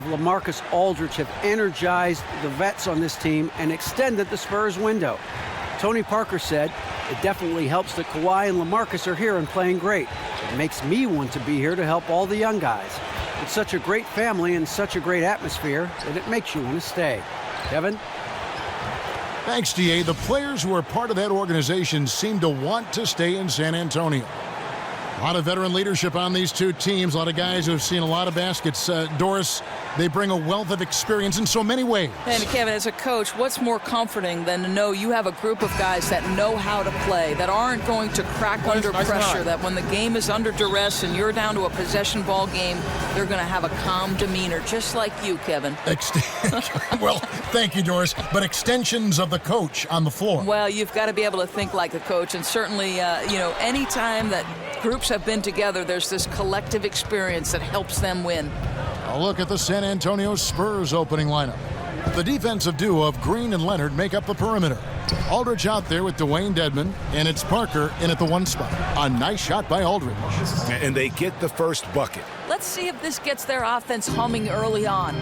LaMarcus Aldridge have energized the vets on this team and extended the Spurs window. Tony Parker said, "It definitely helps that Kawhi and LaMarcus are here and playing great. It makes me want to be here to help all the young guys. It's such a great family and such a great atmosphere that it makes you want to stay." Kevin? Thanks, DA. The players who are part of that organization seem to want to stay in San Antonio. A lot of veteran leadership on these two teams. A lot of guys who have seen a lot of baskets. Doris, they bring a wealth of experience in so many ways. And Kevin, as a coach, what's more comforting than to know you have a group of guys that know how to play, that aren't going to crack under pressure, that when the game is under duress and you're down to a possession ball game, they're going to have a calm demeanor, just like you, Kevin. Well, thank you, Doris. But extensions of the coach on the floor. Well, you've got to be able to think like a coach, and certainly, any time that groups have been together, there's this collective experience that helps them win. A look at the San Antonio Spurs opening lineup. The defensive duo of Green and Leonard make up the perimeter. Aldridge out there with Dwayne Dedmon, and it's Parker in at the one spot. A nice shot by Aldridge. And they get the first bucket. Let's see if this gets their offense humming early on.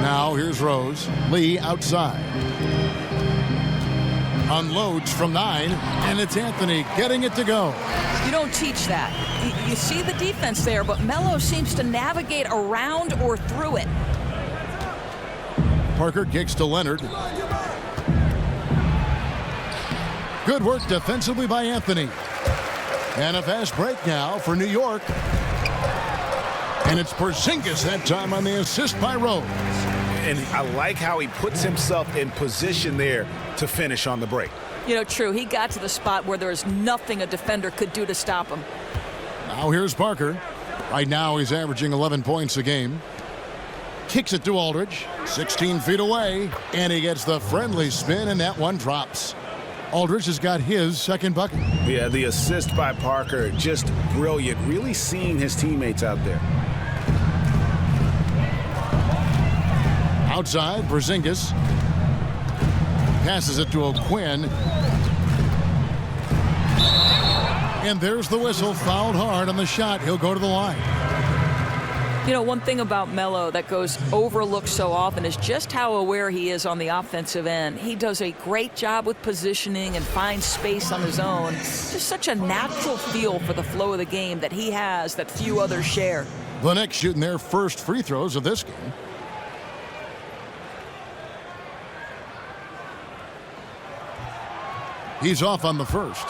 Now here's Rose. Lee outside. Unloads from 9, and it's Anthony getting it to go. You don't teach that. You see the defense there, but Melo seems to navigate around or through it. Parker kicks to Leonard. Good work defensively by Anthony. And a fast break now for New York. And it's Porzingis that time on the assist by Rose. And I like how he puts himself in position there to finish on the break. True. He got to the spot where there was nothing a defender could do to stop him. Now here's Parker. Right now he's averaging 11 points a game. Kicks it to Aldridge. 16 feet away. And he gets the friendly spin, and that one drops. Aldridge has got his second bucket. Yeah, the assist by Parker, just brilliant. Really seeing his teammates out there. Outside, Porzingis passes it to O'Quinn. And there's the whistle. Fouled hard on the shot. He'll go to the line. One thing about Melo that goes overlooked so often is just how aware he is on the offensive end. He does a great job with positioning and finds space on his own. Just such a natural feel for the flow of the game that he has that few others share. The Knicks shooting their first free throws of this game. He's off on the first.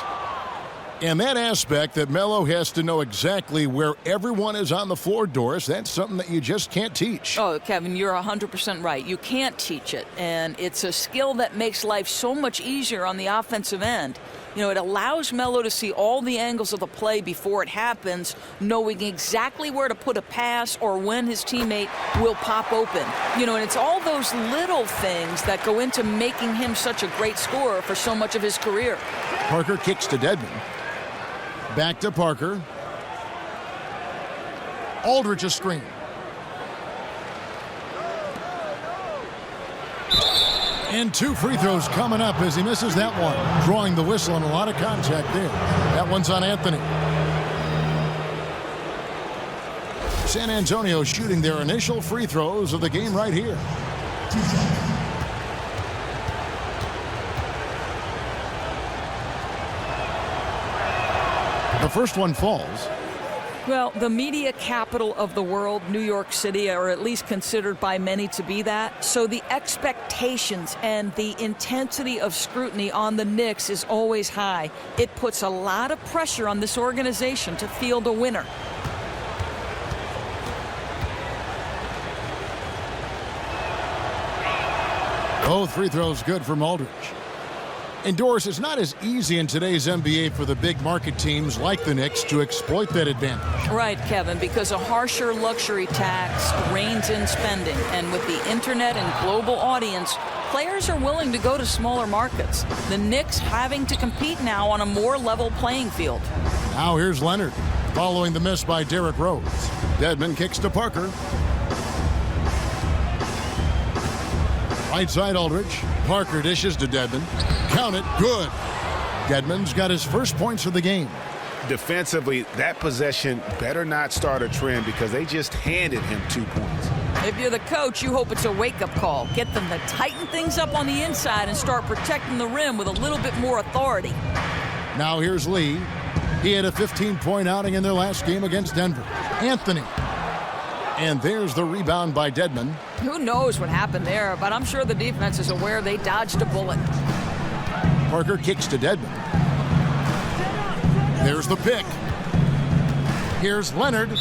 And that aspect that Melo has to know exactly where everyone is on the floor, Doris, that's something that you just can't teach. Oh, Kevin, you're 100% right. You can't teach it. And it's a skill that makes life so much easier on the offensive end. It allows Melo to see all the angles of the play before it happens, knowing exactly where to put a pass or when his teammate will pop open. And it's all those little things that go into making him such a great scorer for so much of his career. Parker kicks to Dedmon. Back to Parker. Aldridge a screen. And 2 free throws coming up as he misses that one. Drawing the whistle and a lot of contact there. That one's on Anthony. San Antonio shooting their initial free throws of the game right here. The first one falls. Well, the media capital of the world, New York City, or at least considered by many to be that. So the expectations and the intensity of scrutiny on the Knicks is always high. It puts a lot of pressure on this organization to field a winner. Both free throws good from Aldridge. And Doris, it's not as easy in today's NBA for the big market teams like the Knicks to exploit that advantage. Right, Kevin, because a harsher luxury tax reins in spending. And with the internet and global audience, players are willing to go to smaller markets. The Knicks having to compete now on a more level playing field. Now here's Leonard, following the miss by Derrick Rose. Dedmon kicks to Parker. Right side Aldridge. Parker dishes to Dedmon. Count it. Good. Dedmon's got his first points of the game. defensively, that possession better not start a trend because they just handed him 2 points. If you're the coach, you hope it's a wake-up call. Get them to tighten things up on the inside and start protecting the rim with a little bit more authority. Now here's Lee. He had a 15-point outing in their last game against Denver. Anthony. And there's the rebound by Dedmon. Who knows what happened there, but I'm sure the defense is aware they dodged a bullet. Parker kicks to Dedmon. There's the pick. Here's Leonard.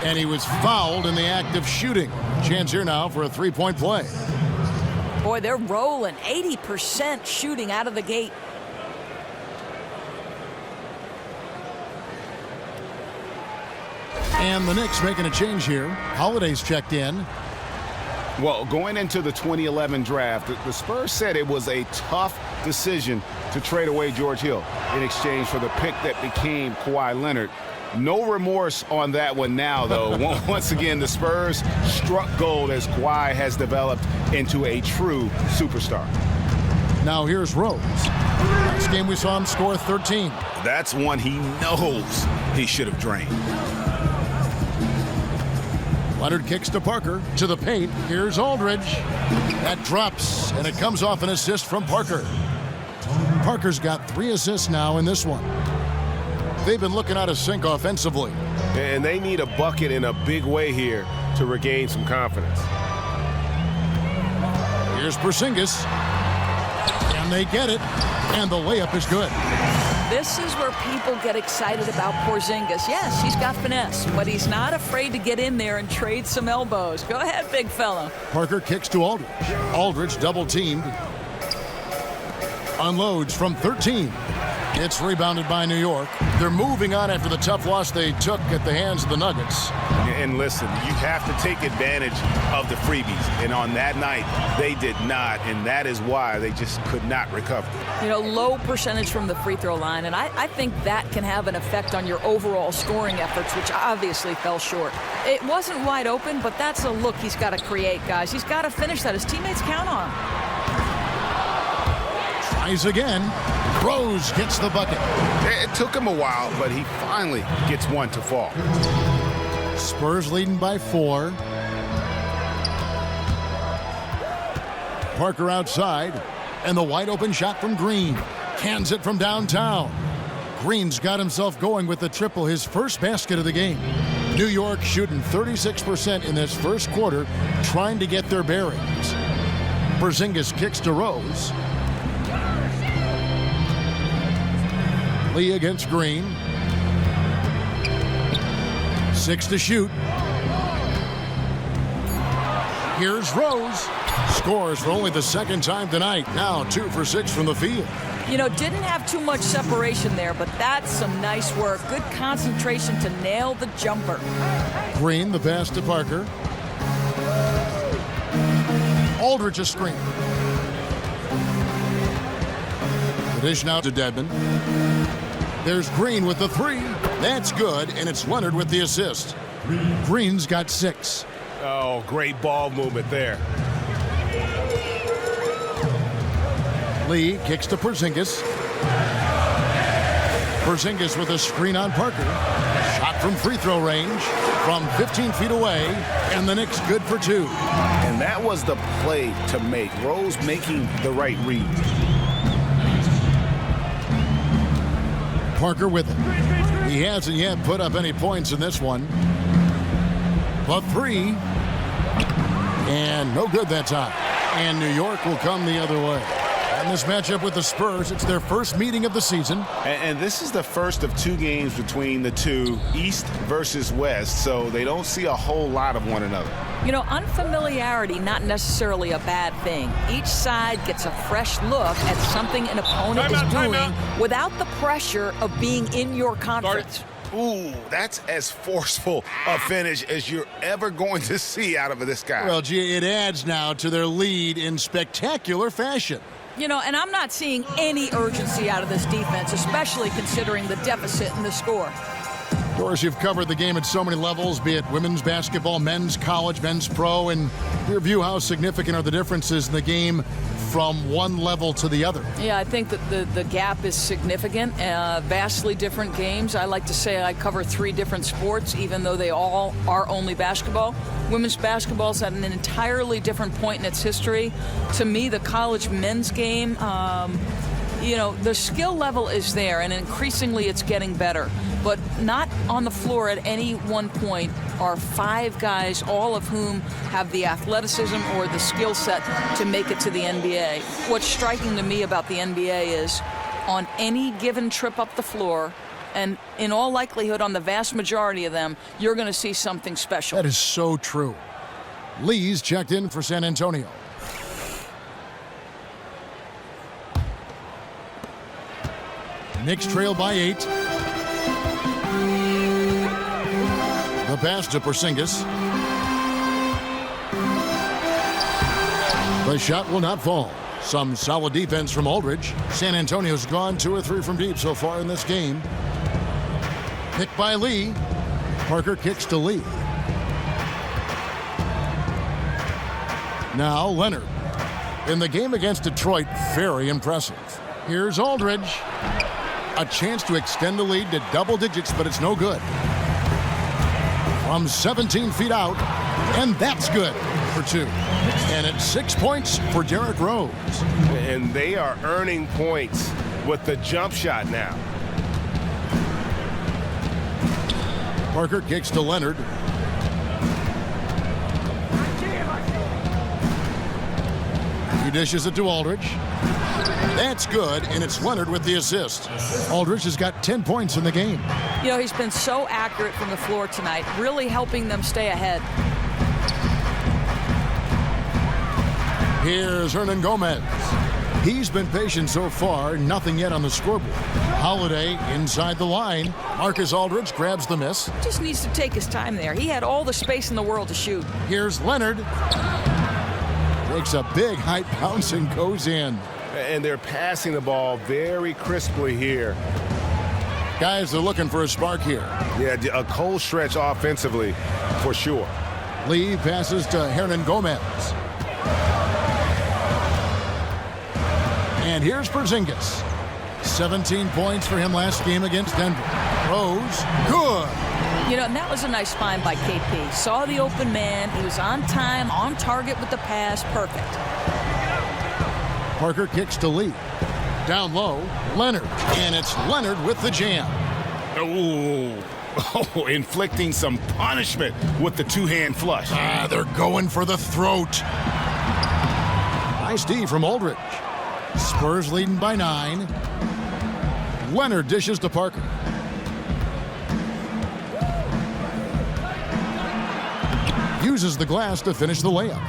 And he was fouled in the act of shooting. Chance here now for a three-point play. Boy, they're rolling. 80% shooting out of the gate. And the Knicks making a change here. Holiday's checked in. Well, going into the 2011 draft, the Spurs said it was a tough decision to trade away George Hill in exchange for the pick that became Kawhi Leonard. No remorse on that one now, though. Once again, the Spurs struck gold as Kawhi has developed into a true superstar. Now here's Rose. Last game we saw him score 13. That's one he knows he should have drained. Leonard kicks to Parker, to the paint. Here's Aldridge. That drops, and it comes off an assist from Parker. Parker's got 3 assists now in this one. They've been looking out of sync offensively. And they need a bucket in a big way here to regain some confidence. Here's Porzingis. And they get it. And the layup is good. This is where people get excited about Porzingis. Yes, he's got finesse, but he's not afraid to get in there and trade some elbows. Go ahead, big fella. Parker kicks to Aldridge. Aldridge double-teamed. Unloads from 13. It's rebounded by New York. They're moving on after the tough loss they took at the hands of the Nuggets. And listen, you have to take advantage of the freebies. And on that night, they did not. And that is why they just could not recover. You know, low percentage from the free throw line. And I think that can have an effect on your overall scoring efforts, which obviously fell short. It wasn't wide open, but that's a look he's got to create, guys. He's got to finish that. His teammates count on him. Tries again. Rose gets the bucket. It took him a while, but he finally gets one to fall. Spurs leading by 4. Parker outside, and the wide open shot from Green. Cans it from downtown. Green's got himself going with the triple, his first basket of the game. New York shooting 36% in this first quarter, trying to get their bearings. Porzingis kicks to Rose. Lee against Green. 6 to shoot. Here's Rose. Scores for only the second time tonight. Now 2 for 6 from the field. You know, didn't have too much separation there, but that's some nice work. Good concentration to nail the jumper. Green, the pass to Parker. Aldridge a screen. The dish now to Dedmon. There's Green with the 3. That's good, and it's Leonard with the assist. Green's got 6. Oh, great ball movement there. Lee kicks to Porzingis. Porzingis with a screen on Parker. Shot from free throw range from 15 feet away, and the Knicks good for 2. And that was the play to make. Rose making the right read. Parker with it. He hasn't yet put up any points in this one. But 3. And no good that time. And New York will come the other way. In this matchup with the Spurs, it's their first meeting of the season. And this is the first of 2 games between the two, East versus West, so they don't see a whole lot of one another. You know, unfamiliarity, not necessarily a bad thing. Each side gets a fresh look at something an opponent is doing without the pressure of being in your conference. Ooh, that's as forceful a finish as you're ever going to see out of this guy. Well, gee, it adds now to their lead in spectacular fashion. You know, and I'm not seeing any urgency out of this defense, especially considering the deficit in the score. Of course, you've covered the game at so many levels, be it women's basketball, men's college, men's pro, and review how significant are the differences in the game from one level to the other. Yeah, I think that the gap is significant. Vastly different games. I like to say I cover 3 different sports, even though they all are only basketball. Women's basketball is at an entirely different point in its history. To me, the college men's game, the skill level is there, and increasingly it's getting better. But not on the floor at any one point are 5 guys, all of whom have the athleticism or the skill set to make it to the NBA. What's striking to me about the NBA is on any given trip up the floor, and in all likelihood on the vast majority of them, you're going to see something special. That is so true. Lee's checked in for San Antonio. Knicks trail by 8. The pass to Porzingis. The shot will not fall. Some solid defense from Aldridge. San Antonio's gone 2 or 3 from deep so far in this game. Picked by Lee. Parker kicks to Lee. Now Leonard. In the game against Detroit, very impressive. Here's Aldridge. A chance to extend the lead to double digits, but it's no good. From 17 feet out, and that's good for 2. And it's 6 points for Derrick Rose. And they are earning points with the jump shot now. Parker kicks to Leonard. He dishes it to Aldridge. That's good, and it's Leonard with the assist. Aldridge has got 10 points in the game. He's been so accurate from the floor tonight, really helping them stay ahead. Here's Hernan Gomez. He's been patient so far, nothing yet on the scoreboard. Holiday inside the line. Marcus Aldridge grabs the miss. Just needs to take his time there. He had all the space in the world to shoot. Here's Leonard. Takes a big height bounce and goes in. And they're passing the ball very crisply here. Guys are looking for a spark here. Yeah, a cold stretch offensively for sure. Lee passes to Hernan Gomez. And here's Porzingis. 17 points for him last game against Denver. Rose, good. And that was a nice find by KP. Saw the open man. He was on time, on target with the pass. Perfect. Parker kicks to Lee. Down low, Leonard. And it's Leonard with the jam. Oh, inflicting some punishment with the 2-hand flush. They're going for the throat. Nice D from Aldridge. Spurs leading by 9. Leonard dishes to Parker. Uses the glass to finish the layup.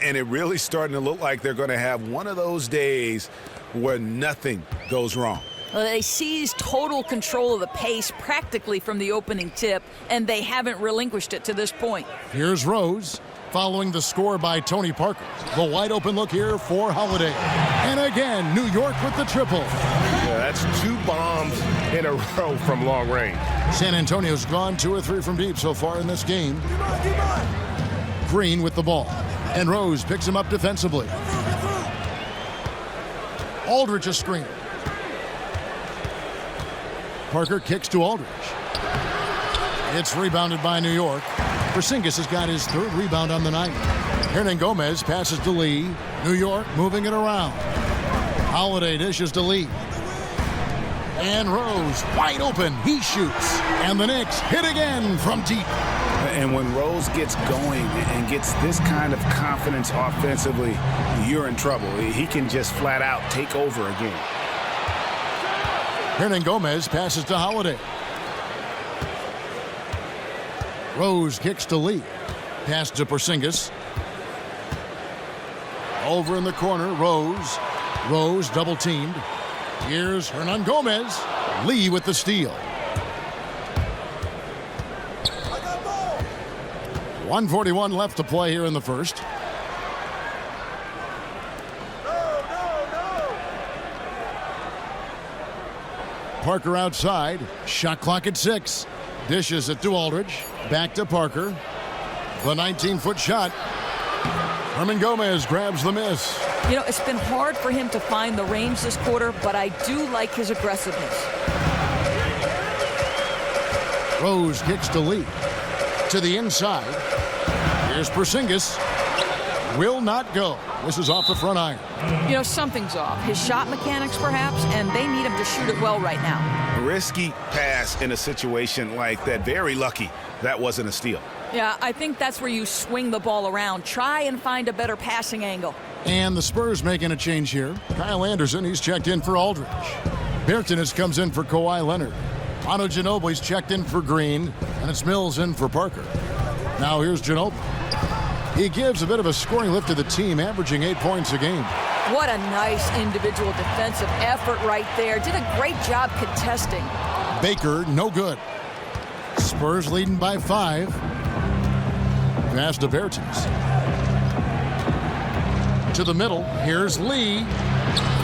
And it really starting to look like they're going to have one of those days where nothing goes wrong. Well, they seized total control of the pace practically from the opening tip, and they haven't relinquished it to this point. Here's Rose, following the score by Tony Parker. The wide open look here for Holiday. And again, New York with the triple. Yeah, that's 2 bombs in a row from long range. San Antonio's gone 2 or 3 from deep so far in this game. Green with the ball. And Rose picks him up defensively. Aldridge a screen. Parker kicks to Aldridge. It's rebounded by New York. Porzingis has got his 3rd rebound on the night. Hernan Gomez passes to Lee. New York moving it around. Holiday dishes to Lee. And Rose wide open. He shoots. And the Knicks hit again from deep. And when Rose gets going and gets this kind of confidence offensively, you're in trouble. He can just flat out take over again. Hernan Gomez passes to Holiday. Rose kicks to Lee. Pass to Porzingis. Over in the corner, Rose. Rose double teamed. Here's Hernan Gomez. Lee with the steal. 1:41 left to play here in the first. Parker outside. Shot clock at 6. Dishes it to Aldridge. Back to Parker. The 19-foot shot. Gomez grabs the miss. You know, it's been hard for him to find the range this quarter, but I do like his aggressiveness. Rose kicks to Lee. To the inside. Here's Porzingis. Will not go. This is off the front iron. You know, something's off. His shot mechanics, perhaps, and they need him to shoot it well right now. Risky pass in a situation like that. Very lucky that wasn't a steal. Yeah, I think that's where you swing the ball around. Try and find a better passing angle. And the Spurs making a change here. Kyle Anderson, he's checked in for Aldridge. Bertans comes in for Kawhi Leonard. Manu Ginobili's checked in for Green, and it's Mills in for Parker. Now here's Ginobili. He gives a bit of a scoring lift to the team, averaging 8 points a game. What a nice individual defensive effort right there. Did a great job contesting. Baker, no good. Spurs leading by 5. Pass to Bertans. To the middle, here's Lee.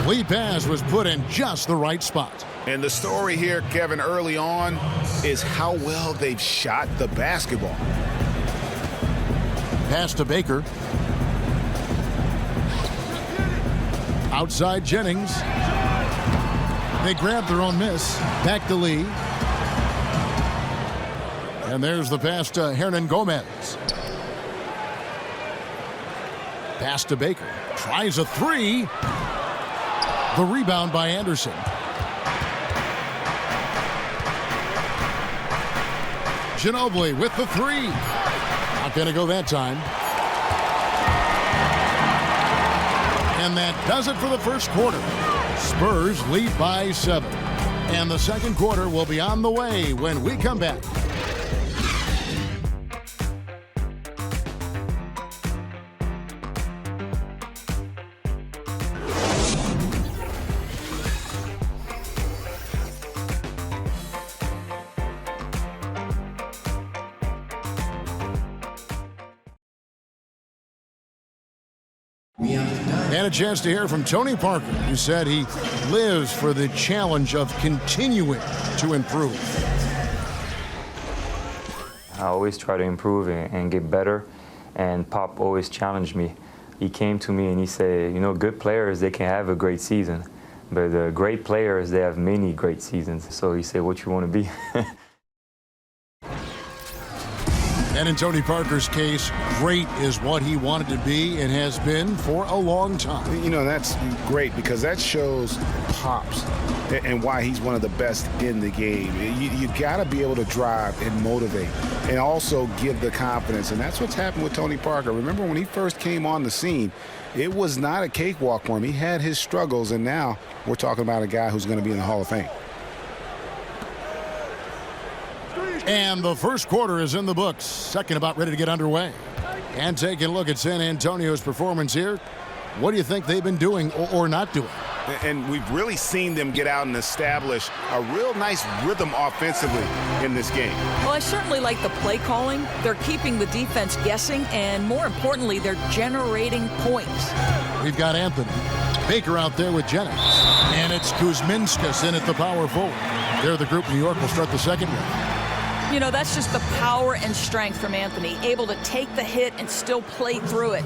Lee pass was put in just the right spot. And the story here, Kevin, early on is how well they've shot the basketball. Pass to Baker. Outside Jennings. They grab their own miss. Back to Lee. And there's the pass to Hernan Gomez. Pass to Baker. Tries a 3. The rebound by Anderson. Ginobili with the 3. Not going to go that time. And that does it for the first quarter. Spurs lead by 7. And the second quarter will be on the way when we come back. And a chance to hear from Tony Parker, who said he lives for the challenge of continuing to improve. I always try to improve and get better, and Pop always challenged me. He came to me and he said, you know, good players, they can have a great season, but the great players, they have many great seasons. So he said, what you want to be? And in Tony Parker's case, great is what he wanted to be and has been for a long time. You know, that's great because that shows Pops and why he's one of the best in the game. You got to be able to drive and motivate and also give the confidence. And that's what's happened with Tony Parker. Remember when he first came on the scene, it was not a cakewalk for him. He had his struggles, and now we're talking about a guy who's going to be in the Hall of Fame. And the first quarter is in the books. Second about ready to get underway. And taking a look at San Antonio's performance here. What do you think they've been doing or not doing? And we've really seen them get out and establish a real nice rhythm offensively in this game. Well, I certainly like the play calling. They're keeping the defense guessing, and more importantly, they're generating points. We've got Anthony. Baker out there with Jennings. And it's Kuzminskas in at the power forward. They're the group New York will start the second one. You know, that's just the power and strength from Anthony, able to take the hit and still play through it.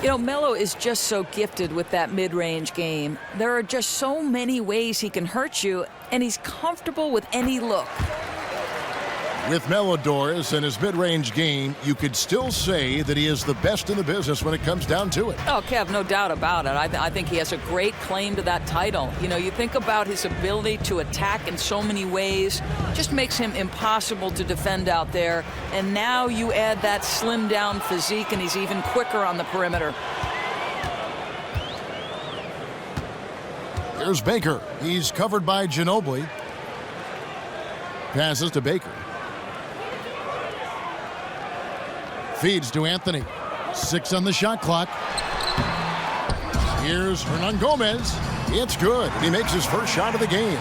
You know, Melo is just so gifted with that mid-range game. There are just so many ways he can hurt you, and he's comfortable with any look. With Melo Doris and his mid-range game, you could still say that he is the best in the business when it comes down to it. Oh, Kev, no doubt about it. I think he has a great claim to that title. You know, you think about his ability to attack in so many ways, just makes him impossible to defend out there. And now you add that slimmed-down physique, and he's even quicker on the perimeter. Here's Baker. He's covered by Ginobili. Passes to Baker. Feeds to Anthony. 6 on the shot clock. Here's Hernan Gomez. It's good. He makes his first shot of the game.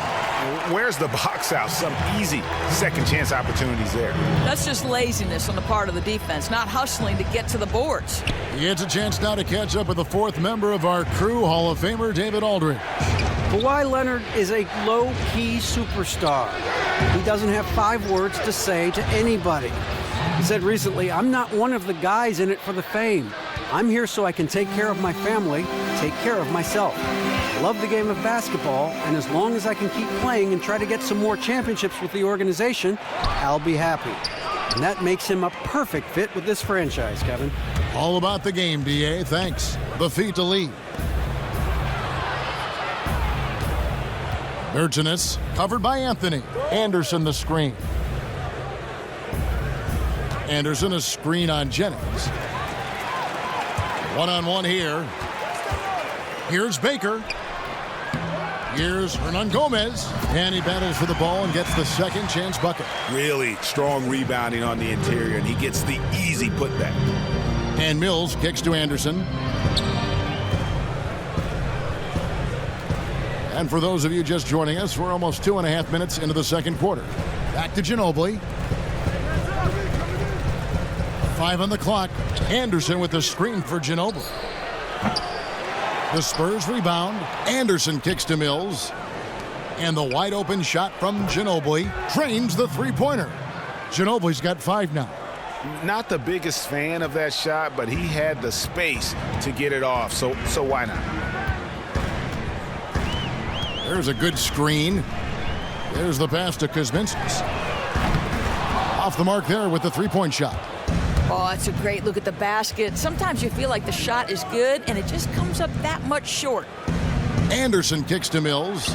Where's the box out? Some easy second chance opportunities there. That's just laziness on the part of the defense, not hustling to get to the boards. He gets a chance now to catch up with the fourth member of our crew, Hall of Famer David Aldridge. Kawhi Leonard is a low-key superstar. He doesn't have 5 words to say to anybody. He said recently, "I'm not one of the guys in it for the fame. I'm here so I can take care of my family, take care of myself. I love the game of basketball, and as long as I can keep playing and try to get some more championships with the organization, I'll be happy." And that makes him a perfect fit with this franchise, Kevin. All about the game, D.A. Thanks. The feed to Lee. Bergenis covered by Anthony. Anderson the screen. Anderson a screen on Jennings. One-on-one here. Here's Baker. Here's Hernan Gomez. And he battles for the ball and gets the second chance bucket. Really strong rebounding on the interior, and he gets the easy putback. And Mills kicks to Anderson. And for those of you just joining us, we're almost 2.5 minutes into the second quarter. Back to Ginobili. 5 on the clock. Anderson with the screen for Ginobili. The Spurs rebound. Anderson kicks to Mills. And the wide open shot from Ginobili drains the three-pointer. Ginobili's got 5 now. Not the biggest fan of that shot, but he had the space to get it off, so why not? There's a good screen. There's the pass to Kuzminskis. Off the mark there with the three-point shot. Oh, it's a great look at the basket. Sometimes you feel like the shot is good, and it just comes up that much short. Anderson kicks to Mills.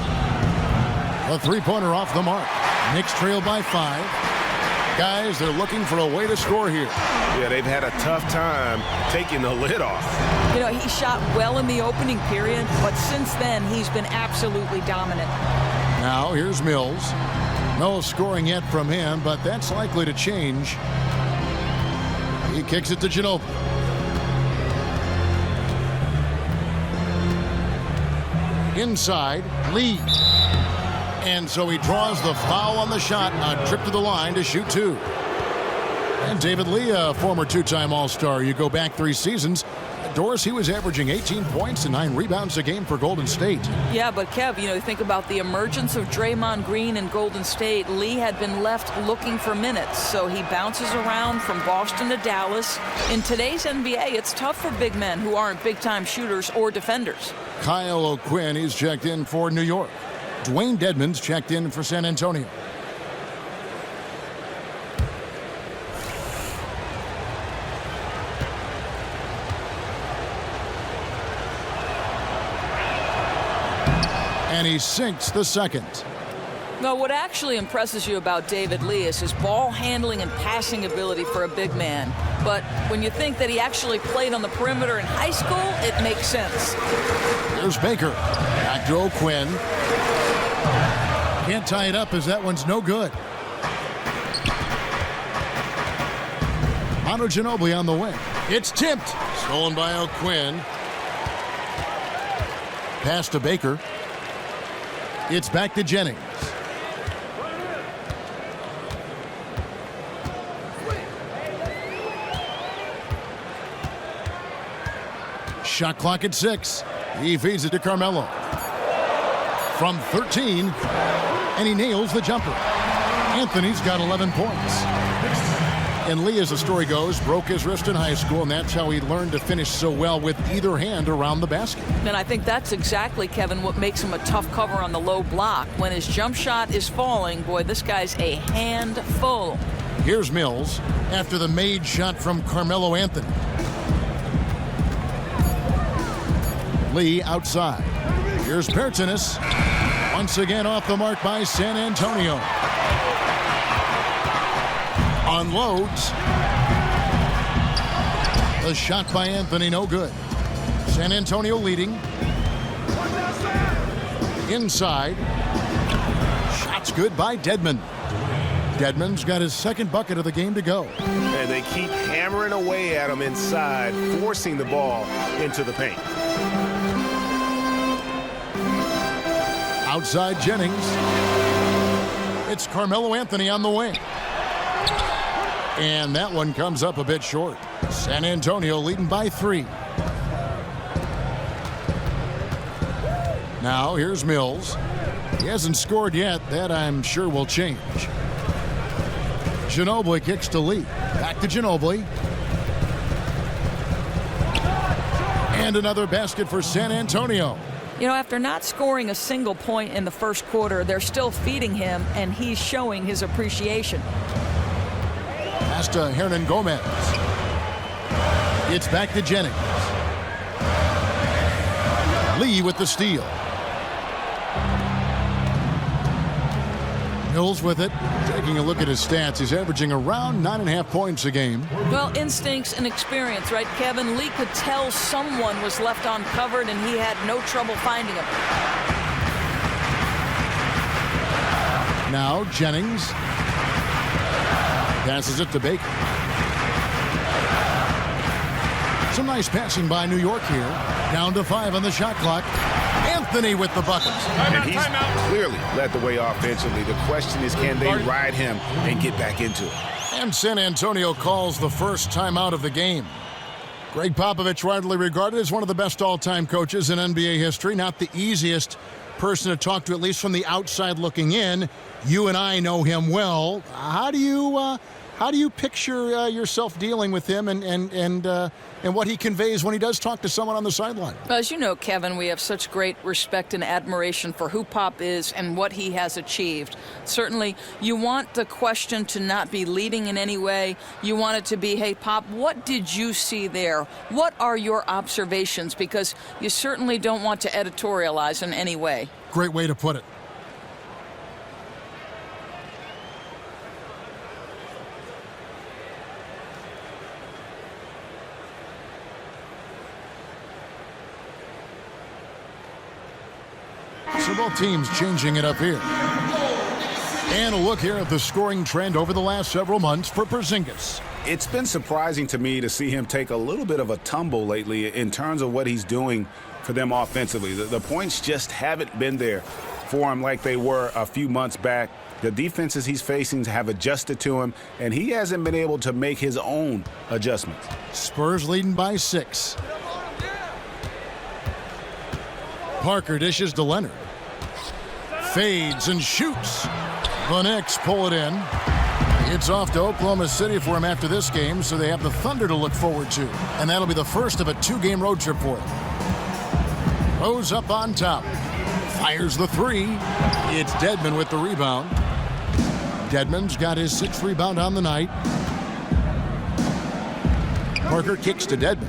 A three-pointer off the mark. Knicks trail by 5. Guys, they're looking for a way to score here. Yeah, they've had a tough time taking the lid off. You know, he shot well in the opening period, but since then, he's been absolutely dominant. Now, here's Mills. No scoring yet from him, but that's likely to change. He kicks it to Ginobili. Inside, Lee. And so he draws the foul on the shot, a trip to the line to shoot 2. And David Lee, a former 2-time All-Star. You go back 3 seasons. Doris, he was averaging 18 points and 9 rebounds a game for Golden State. Yeah, but Kev, you know, think about the emergence of Draymond Green in Golden State. Lee had been left looking for minutes, so he bounces around from Boston to Dallas. In today's NBA, it's tough for big men who aren't big-time shooters or defenders. Kyle O'Quinn, he's checked in for New York. Dwayne Dedmon's checked in for San Antonio. And he sinks the second. No, what actually impresses you about David Lee is his ball handling and passing ability for a big man. But when you think that he actually played on the perimeter in high school, it makes sense. There's Baker. Back to O'Quinn. Can't tie it up as that one's no good. Manu Ginobili on the wing. It's tipped. Stolen by O'Quinn. Pass to Baker. It's back to Jennings. Shot clock at 6. He feeds it to Carmelo. From 13, and he nails the jumper. Anthony's got 11 points. And Lee, as the story goes, broke his wrist in high school, and that's how he learned to finish so well with either hand around the basket. And I think that's exactly, Kevin, what makes him a tough cover on the low block. When his jump shot is falling, boy, this guy's a handful. Here's Mills after the made shot from Carmelo Anthony. Lee outside. Here's Bergenis. Once again off the mark by San Antonio. Unloads. The shot by Anthony, no good. San Antonio leading. Inside. Shots good by Dedmon. Dedmon's got his second bucket of the game to go. And they keep hammering away at him inside, forcing the ball into the paint. Outside Jennings. It's Carmelo Anthony on the wing. And that one comes up a bit short. San Antonio leading by 3. Now here's Mills. He hasn't scored yet. That I'm sure will change. Ginobili kicks to Lee. Back to Ginobili. And another basket for San Antonio. You know, after not scoring a single point in the first quarter, they're still feeding him, and he's showing his appreciation. Pass to Hernan Gomez. It's back to Jennings. Lee with the steal. Hills with it. Taking a look at his stats, he's averaging around 9.5 points a game. Well, instincts and experience, right, Kevin? Lee could tell someone was left uncovered, and he had no trouble finding him. Now Jennings passes it to Baker. Some nice passing by New York here. Down to 5 on the shot clock. Anthony with the buckets. And he's clearly led the way offensively. The question is, can they ride him and get back into it? And San Antonio calls the first timeout of the game. Greg Popovich, widely regarded as one of the best all-time coaches in NBA history. Not the easiest person to talk to, at least from the outside looking in. You and I know him well. How do you picture yourself dealing with him and what he conveys when he does talk to someone on the sideline? As you know, Kevin, we have such great respect and admiration for who Pop is and what he has achieved. Certainly, you want the question to not be leading in any way. You want it to be, hey, Pop, what did you see there? What are your observations? Because you certainly don't want to editorialize in any way. Great way to put it. So both teams changing it up here. And a look here at the scoring trend over the last several months for Porzingis. It's been surprising to me to see him take a little bit of a tumble lately in terms of what he's doing for them offensively. The points just haven't been there for him like they were a few months back. The defenses he's facing have adjusted to him, and he hasn't been able to make his own adjustments. Spurs leading by 6. Parker dishes to Leonard. Fades and shoots. The Knicks pull it in. It's off to Oklahoma City for him after this game, so they have the Thunder to look forward to. And that'll be the first of a 2-game road trip for them. Rose up on top. Fires the 3. It's Dedmon with the rebound. Dedmon's got his 6th rebound on the night. Parker kicks to Dedmon.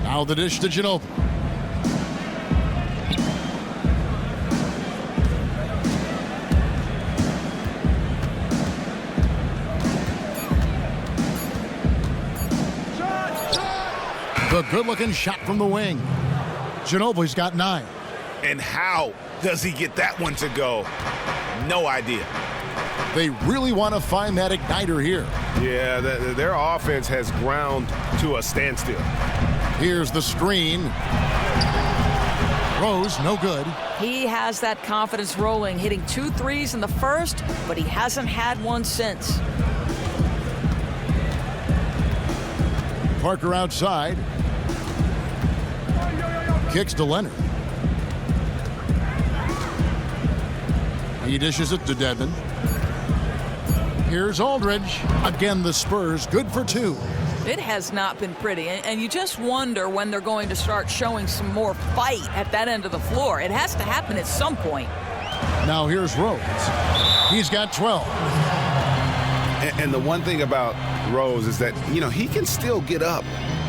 Now the dish to Ginobili. The good-looking shot from the wing. Ginobili's got 9. And how does he get that one to go? No idea. They really want to find that igniter here. Yeah, their offense has ground to a standstill. Here's the screen. Rose, no good. He has that confidence rolling, hitting 2 threes in the first, but he hasn't had one since. Parker outside. Kicks to Leonard. He dishes it to Dedmon. Here's Aldridge. Again, the Spurs, good for 2. It has not been pretty, and you just wonder when they're going to start showing some more fight at that end of the floor. It has to happen at some point. Now here's Rose. He's got 12. And the one thing about Rose is that, he can still get up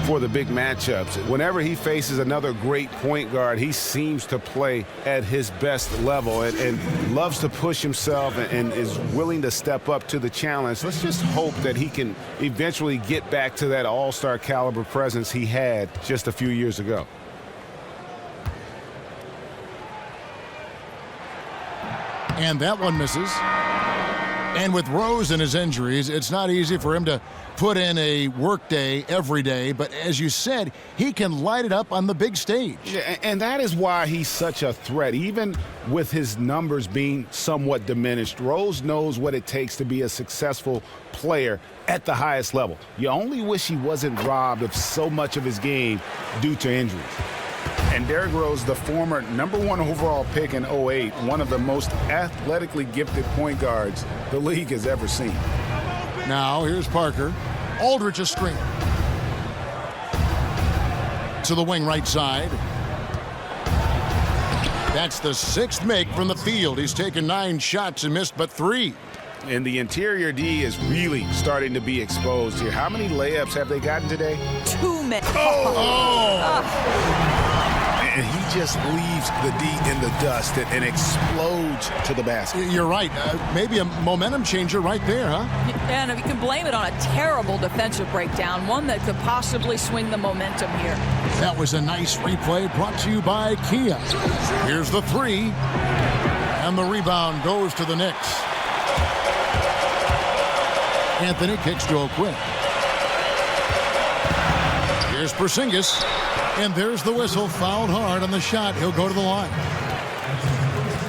for the big matchups. Whenever he faces another great point guard, he seems to play at his best level and loves to push himself and is willing to step up to the challenge. Let's just hope that he can eventually get back to that all-star caliber presence he had just a few years ago. And that one misses. And with Rose and his injuries, it's not easy for him to put in a work day every day. But as you said, he can light it up on the big stage. Yeah, and that is why he's such a threat. Even with his numbers being somewhat diminished, Rose knows what it takes to be a successful player at the highest level. You only wish he wasn't robbed of so much of his game due to injuries. And Derrick Rose, the former #1 overall pick in '08, one of the most athletically gifted point guards the league has ever seen. Now here's Parker. Aldridge a screen. To the wing right side. That's the 6th make from the field. He's taken 9 shots and missed but 3. And the interior D is really starting to be exposed here. How many layups have they gotten today? 2 men. And he just leaves the D in the dust and explodes to the basket. You're right. Maybe a momentum changer right there, huh? And you can blame it on a terrible defensive breakdown, one that could possibly swing the momentum here. That was a nice replay brought to you by Kia. Here's the 3. And the rebound goes to the Knicks. Anthony kicks to O'Quinn. Here's Porzingis. And there's the whistle. Fouled hard on the shot. He'll go to the line.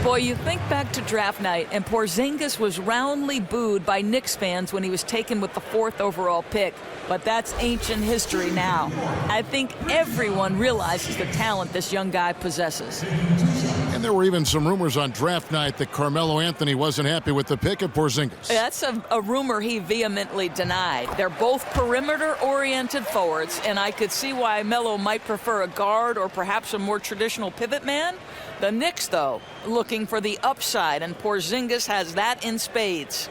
Boy, you think back to draft night, and Porzingis was roundly booed by Knicks fans when he was taken with the 4th overall pick. But that's ancient history now. I think everyone realizes the talent this young guy possesses. And there were even some rumors on draft night that Carmelo Anthony wasn't happy with the pick of Porzingis. That's a rumor he vehemently denied. They're both perimeter-oriented forwards, and I could see why Melo might prefer a guard or perhaps a more traditional pivot man. The Knicks, though, looking for the upside, and Porzingis has that in spades.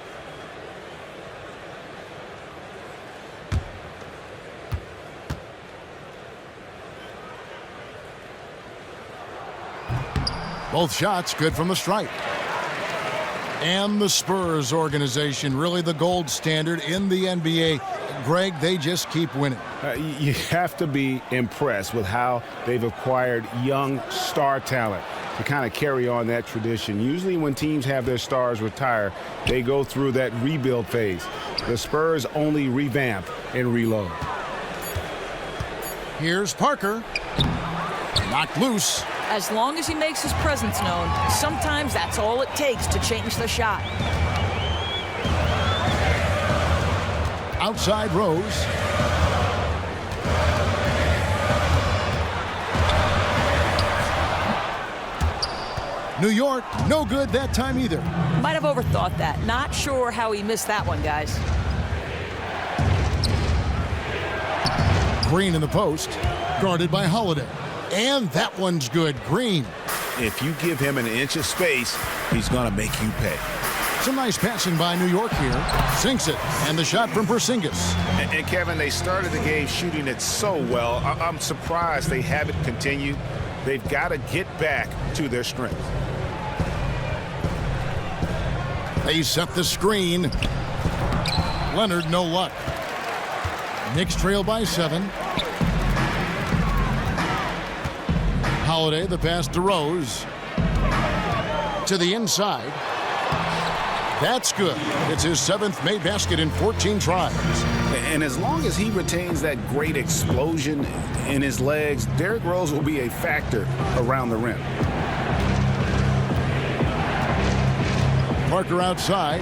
Both shots good from the stripe. And the Spurs organization, really the gold standard in the NBA. Greg, they just keep winning. You have to be impressed with how they've acquired young star talent to kind of carry on that tradition. Usually when teams have their stars retire, they go through that rebuild phase. The Spurs only revamp and reload. Here's Parker. Knocked loose. As long as he makes his presence known, sometimes that's all it takes to change the shot. Outside Rose. New York, no good that time either. Might have overthought that. Not sure how he missed that one, guys. Green in the post, guarded by Holiday. And that one's good. Green. If you give him an inch of space, he's going to make you pay. Some nice passing by New York here. Sinks it. And the shot from Porzingis. And Kevin, they started the game shooting it so well. I'm surprised they haven't continued. They've got to get back to their strength. They set the screen. Leonard, no luck. Knicks trail by 7. Holiday, the pass to Rose. To the inside. That's good. It's his 7th made basket in 14 tries. And as long as he retains that great explosion in his legs, Derrick Rose will be a factor around the rim. Parker outside.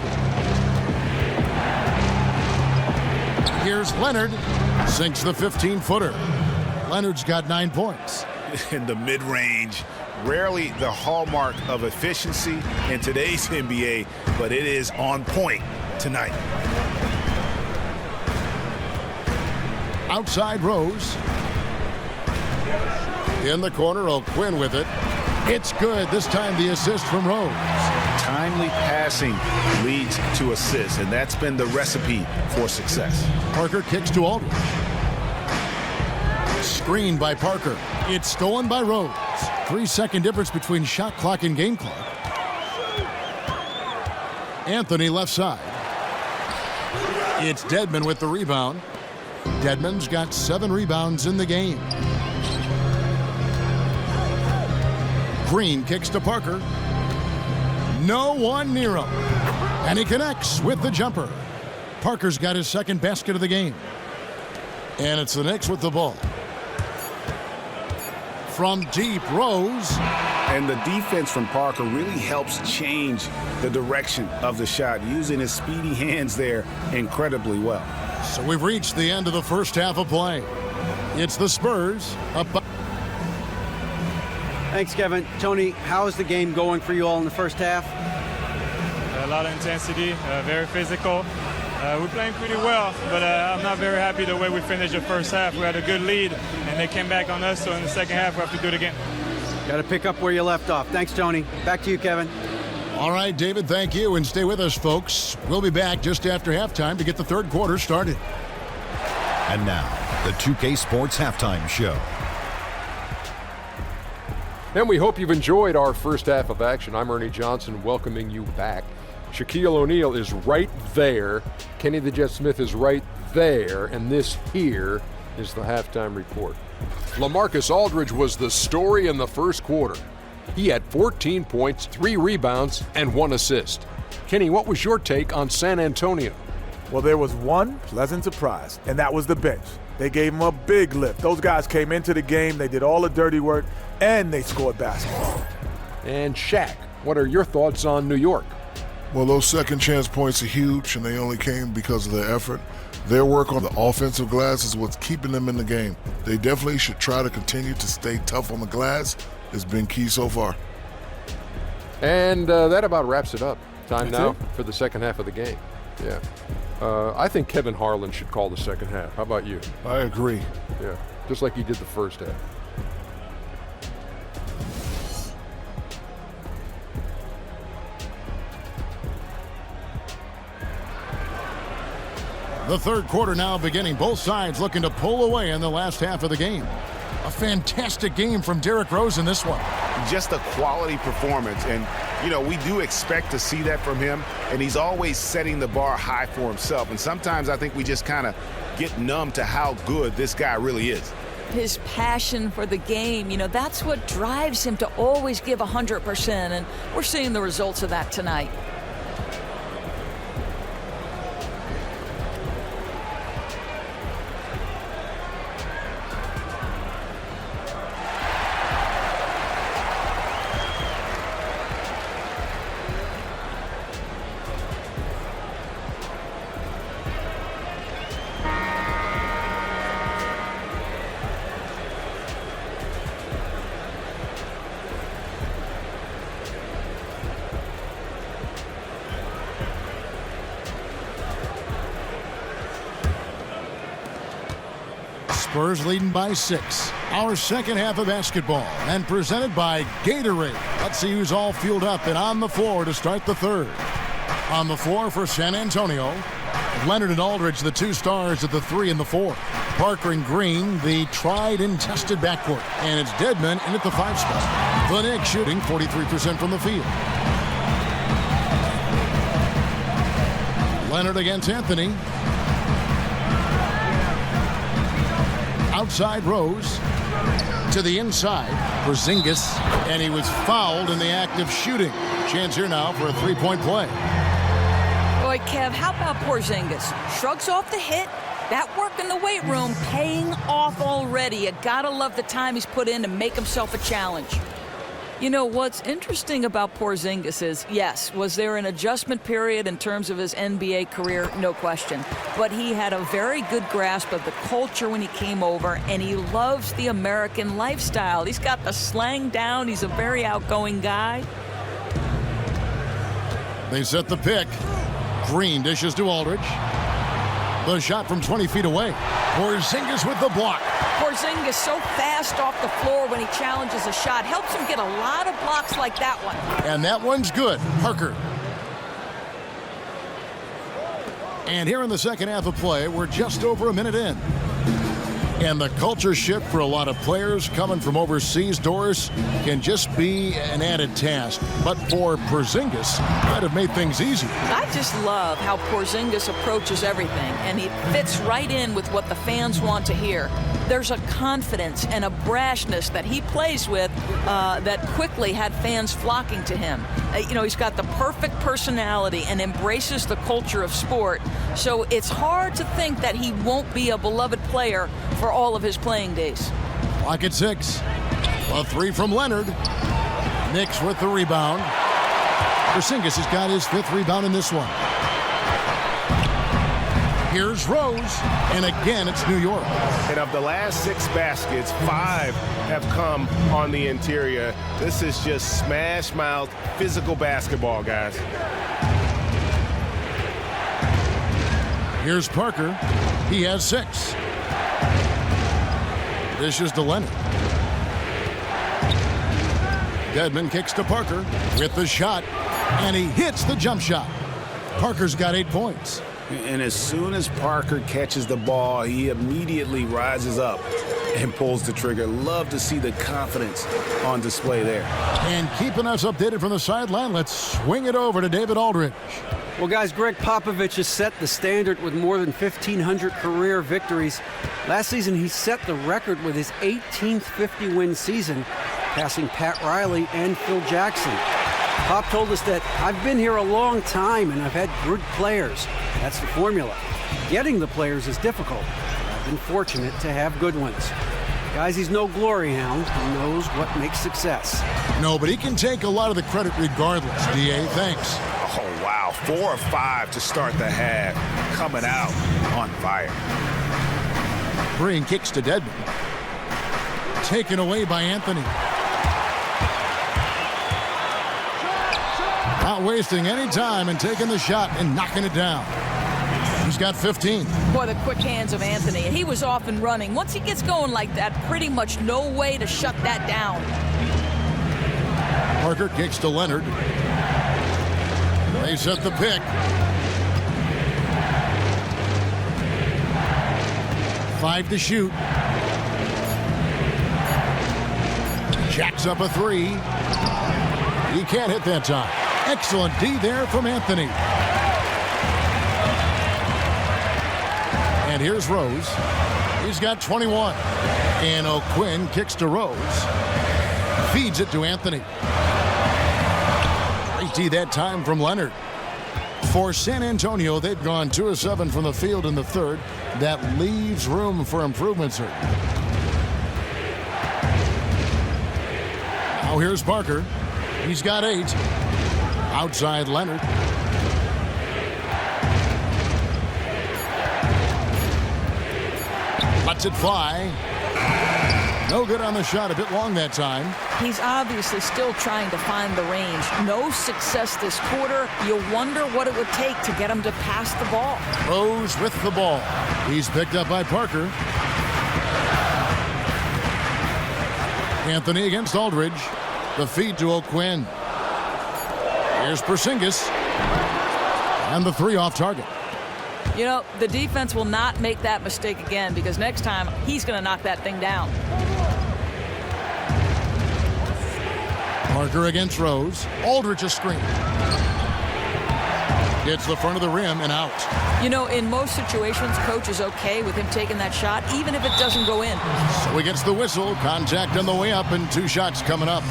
Here's Leonard. Sinks the 15-footer. Leonard's got 9 points. In the mid-range, rarely the hallmark of efficiency in today's NBA, but it is on point tonight. Outside Rose. In the corner, O'Quinn with it. It's good. This time the assist from Rose. Timely passing leads to assists, and that's been the recipe for success. Parker kicks to Aldridge. Screen by Parker. It's stolen by Rose. 3-second difference between shot clock and game clock. Anthony left side. It's Dedmon with the rebound. Dedmon's got 7 rebounds in the game. Green kicks to Parker. No one near him. And he connects with the jumper. Parker's got his 2nd basket of the game. And it's the Knicks with the ball. From deep, Rose. And the defense from Parker really helps change the direction of the shot, using his speedy hands there incredibly well. So we've reached the end of the first half of play. It's the Spurs up by Thanks, Kevin. Tony, how is the game going for you all in the first half? A lot of intensity, very physical. We're playing pretty well, but I'm not very happy the way we finished the first half. We had a good lead, and they came back on us, so in the second half, we have to do it again. Got to pick up where you left off. Thanks, Tony. Back to you, Kevin. All right, David, thank you, and stay with us, folks. We'll be back just after halftime to get the third quarter started. And now, the 2K Sports Halftime Show. And we hope you've enjoyed our first half of action. I'm Ernie Johnson welcoming you back. Shaquille O'Neal is right there. Kenny the Jet Smith is right there. And this here is the halftime report. LaMarcus Aldridge was the story in the first quarter. He had 14 points, 3 rebounds, and 1 assist. Kenny, what was your take on San Antonio? Well, there was one pleasant surprise, and that was the bench. They gave him a big lift. Those guys came into the game, they did all the dirty work, and they scored basketball. And Shaq, what are your thoughts on New York? Well, those second chance points are huge, and they only came because of their effort. Their work on the offensive glass is what's keeping them in the game. They definitely should try to continue to stay tough on the glass. It's been key so far. And that about wraps it up. Time That's now it? for the second half of the game. Yeah. I think Kevin Harlan should call the second half. How about you? I agree. Yeah, just like he did the first half. The third quarter now beginning. Both sides looking to pull away in the last half of the game. A fantastic game from Derrick Rose in this one. Just a quality performance, and we do expect to see that from him, and he's always setting the bar high for himself, and sometimes I think we just kind of get numb to how good this guy really is. His passion for the game, that's what drives him to always give 100%, and we're seeing the results of that tonight. Spurs leading by 6. Our second half of basketball, and presented by Gatorade. Let's see who's all fueled up and on the floor to start the third. On the floor for San Antonio, Leonard and Aldridge, the 2 stars at the 3 and the 4. Parker and Green, the tried and tested backcourt. And it's Dedmon in at the 5 spot. The Knicks shooting 43% from the field. Leonard against Anthony. Outside Rose to the inside. Porzingis, and he was fouled in the act of shooting. Chance here now for a 3-point play. Boy, Kev, how about Porzingis? Shrugs off the hit. That work in the weight room paying off already. You gotta love the time he's put in to make himself a challenge. What's interesting about Porzingis is, yes, was there an adjustment period in terms of his NBA career? No question. But he had a very good grasp of the culture when he came over, and he loves the American lifestyle. He's got the slang down. He's a very outgoing guy. They set the pick. Green dishes to Aldridge. The shot from 20 feet away. Porzingis with the block. Porzingis so fast off the floor when he challenges a shot. Helps him get a lot of blocks like that one. And that one's good. Parker. And here in the second half of play, we're just over a minute in. And the culture shift for a lot of players coming from overseas doors can just be an added task. But for Porzingis, might have made things easy. I just love how Porzingis approaches everything, and he fits right in with what the fans want to hear. There's a confidence and a brashness that he plays with that quickly had fans flocking to him. He's got the perfect personality and embraces the culture of sport. So it's hard to think that he won't be a beloved player for all of his playing days. Clock at 6. A 3 from Leonard. Knicks with the rebound. Porzingis has got his 5th rebound in this one. Here's Rose, and again it's New York. And of the last 6 baskets, 5 have come on the interior. This is just smash-mouth physical basketball, guys. Here's Parker. He has 6. This is to Leonard. Dedmon kicks to Parker with the shot, and he hits the jump shot. Parker's got 8 points. And as soon as Parker catches the ball, he immediately rises up and pulls the trigger. Love to see the confidence on display there. And keeping us updated from the sideline, let's swing it over to David Aldridge. Well, guys, Greg Popovich has set the standard with more than 1,500 career victories. Last season, he set the record with his 18th 50-win season, passing Pat Riley and Phil Jackson. Pop told us that I've been here a long time and I've had good players. That's the formula. Getting the players is difficult. I've been fortunate to have good ones. Guys, he's no glory hound. He knows what makes success. No, but he can take a lot of the credit regardless. D.A., thanks. Oh, wow. 4 or 5 to start the half. Coming out on fire. Green kicks to Dedmon. Taken away by Anthony. Not wasting any time and taking the shot and knocking it down. He's got 15. Boy, the quick hands of Anthony. He was off and running. Once he gets going like that, pretty much no way to shut that down. Parker kicks to Leonard. They set the pick. 5 to shoot. Jacks up a 3. He can't hit that time. Excellent D there from Anthony. And here's Rose. He's got 21. And O'Quinn kicks to Rose. Feeds it to Anthony. Great D that time from Leonard. For San Antonio, they've gone 2 of 7 from the field in the third. That leaves room for improvement, sir. Now here's Parker. He's got 8. Outside Leonard. Lets it fly. No good on the shot. A bit long that time. He's obviously still trying to find the range. No success this quarter. You wonder what it would take to get him to pass the ball. Rose with the ball. He's picked up by Parker. Anthony against Aldridge. The feed to O'Quinn. Here's Porzingis. And the 3 off target. You know, the defense will not make that mistake again because next time he's going to knock that thing down. Parker against Rose. Aldridge a screen. Hits the front of the rim and out. You know, in most situations, coach is okay with him taking that shot, even if it doesn't go in. So he gets the whistle. Contact on the way up and 2 shots coming up.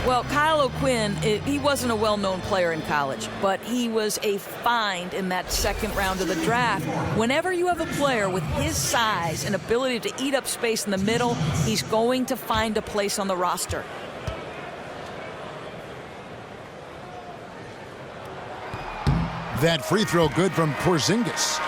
Well, Kyle O'Quinn, he wasn't a well-known player in college, but he was a find in that second round of the draft. Whenever you have a player with his size and ability to eat up space in the middle, he's going to find a place on the roster. That free throw good from Porzingis.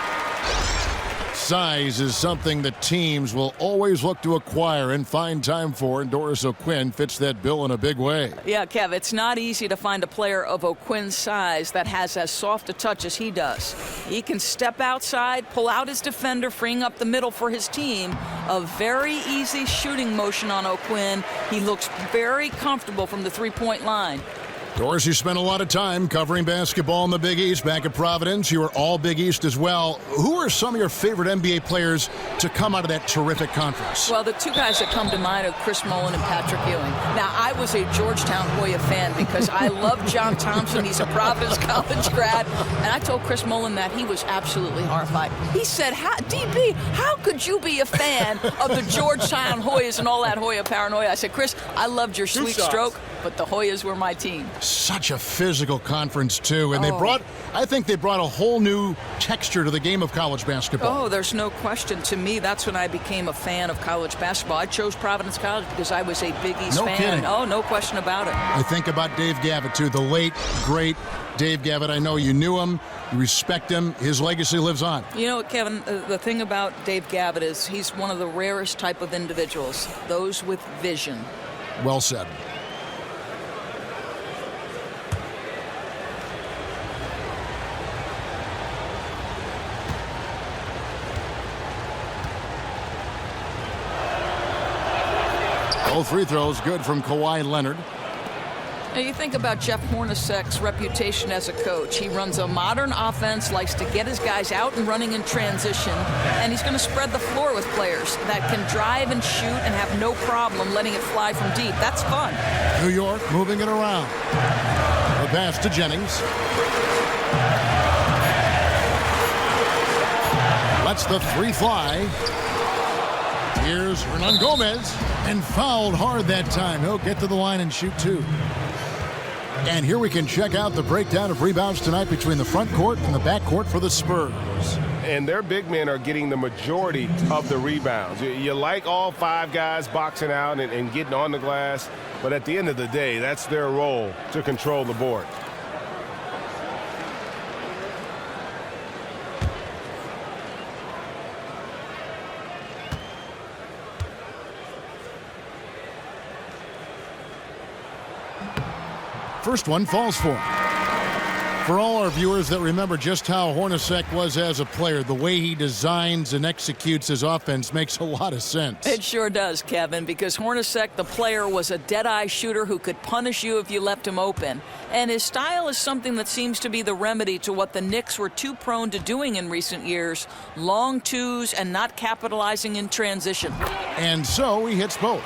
Size is something that teams will always look to acquire and find time for, and Doris O'Quinn fits that bill in a big way. Yeah, Kev, it's not easy to find a player of O'Quinn's size that has as soft a touch as he does. He can step outside, pull out his defender, freeing up the middle for his team. A very easy shooting motion on O'Quinn. He looks very comfortable from the three-point line. Doris, you spent a lot of time covering basketball in the Big East back at Providence. You were all Big East as well. Who are some of your favorite NBA players to come out of that terrific conference? Well, the 2 guys that come to mind are Chris Mullin and Patrick Ewing. Now, I was a Georgetown Hoya fan because I love John Thompson. He's a Providence College grad. And I told Chris Mullin that he was absolutely horrified. He said, DB, how could you be a fan of the Georgetown Hoyas and all that Hoya paranoia? I said, Chris, I loved your sweet stroke. but the Hoyas were my team. Such a physical conference, too. And I think they brought a whole new texture to the game of college basketball. Oh, there's no question. To me, that's when I became a fan of college basketball. I chose Providence College because I was a Big East fan. Kidding. Oh, no question about it. I think about Dave Gavitt, too. The late, great Dave Gavitt. I know you knew him. You respect him. His legacy lives on. You know what, Kevin? The thing about Dave Gavitt is he's one of the rarest type of individuals, those with vision. Well said. All free throws good from Kawhi Leonard. Now you think about Jeff Hornacek's reputation as a coach. He runs a modern offense, likes to get his guys out and running in transition, and he's going to spread the floor with players that can drive and shoot and have no problem letting it fly from deep. That's fun. New York moving it around. A pass to Jennings. Lets the three fly. Here's Hernan Gomez, and fouled hard that time. He'll get to the line and shoot two. And here we can check out the breakdown of rebounds tonight between the front court and the back court for the Spurs. And their big men are getting the majority of the rebounds. You like all five guys boxing out and getting on the glass, but at the end of the day, that's their role to control the board. First one falls for him. For all our viewers that remember just how Hornacek was as a player, the way he designs and executes his offense makes a lot of sense. It sure does, Kevin, because Hornacek, the player, was a dead-eye shooter who could punish you if you left him open. And his style is something that seems to be the remedy to what the Knicks were too prone to doing in recent years, long twos and not capitalizing in transition. And so he hits both.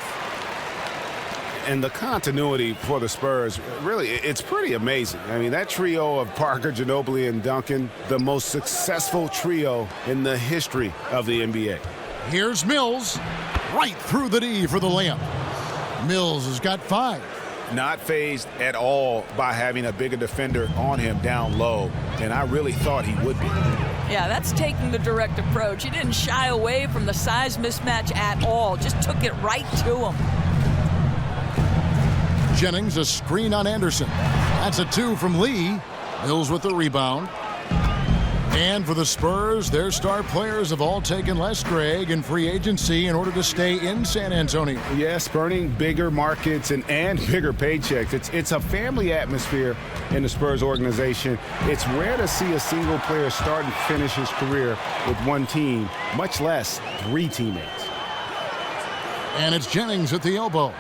And the continuity for the Spurs, really, it's pretty amazing. I mean, that trio of Parker, Ginobili, and Duncan, the most successful trio in the history of the NBA. Here's Mills, right through the D for the layup. Mills has got 5. Not fazed at all by having a bigger defender on him down low, and I really thought he would be. Yeah, that's taking the direct approach. He didn't shy away from the size mismatch at all, just took it right to him. Jennings, a screen on Anderson. That's a 2 from Lee. Mills with the rebound. And for the Spurs, their star players have all taken less drag in free agency in order to stay in San Antonio. Yes, burning bigger markets and bigger paychecks. It's a family atmosphere in the Spurs organization. It's rare to see a single player start and finish his career with one team, much less 3 teammates. And it's Jennings at the elbow.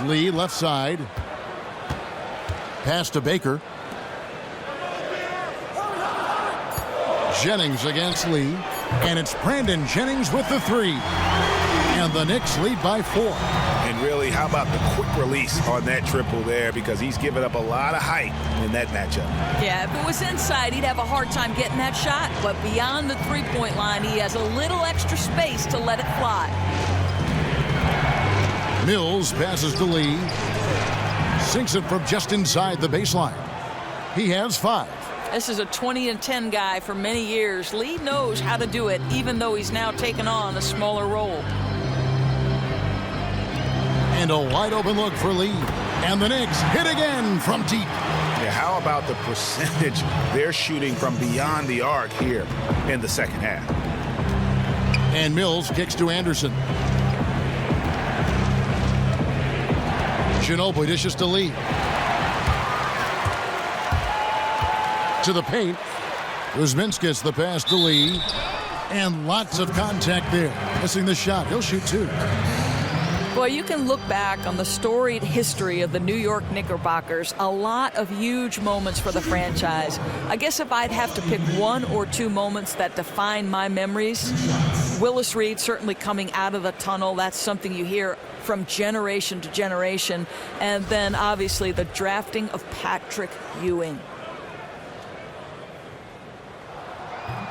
Lee left side. Pass to Baker. Jennings against Lee. And it's Brandon Jennings with the 3. And the Knicks lead by 4. And really, how about the quick release on that triple there, because he's given up a lot of height in that matchup. Yeah, if it was inside, he'd have a hard time getting that shot. But beyond the three-point line, he has a little extra space to let it fly. Mills passes to Lee. Sinks it from just inside the baseline. He has 5. This is a 20-10 guy for many years. Lee knows how to do it, even though he's now taken on a smaller role. And a wide open look for Lee. And the Knicks hit again from deep. Yeah, how about the percentage they're shooting from beyond the arc here in the second half? And Mills kicks to Anderson. Ginobili dishes to Lee. To the paint. Kuzminskis the pass to Lee. And lots of contact there. Missing the shot. He'll shoot 2. Well, you can look back on the storied history of the New York Knickerbockers. A lot of huge moments for the franchise. I guess if I'd have to pick 1 or 2 moments that define my memories, Willis Reed certainly coming out of the tunnel. That's something you hear from generation to generation. And then obviously the drafting of Patrick Ewing.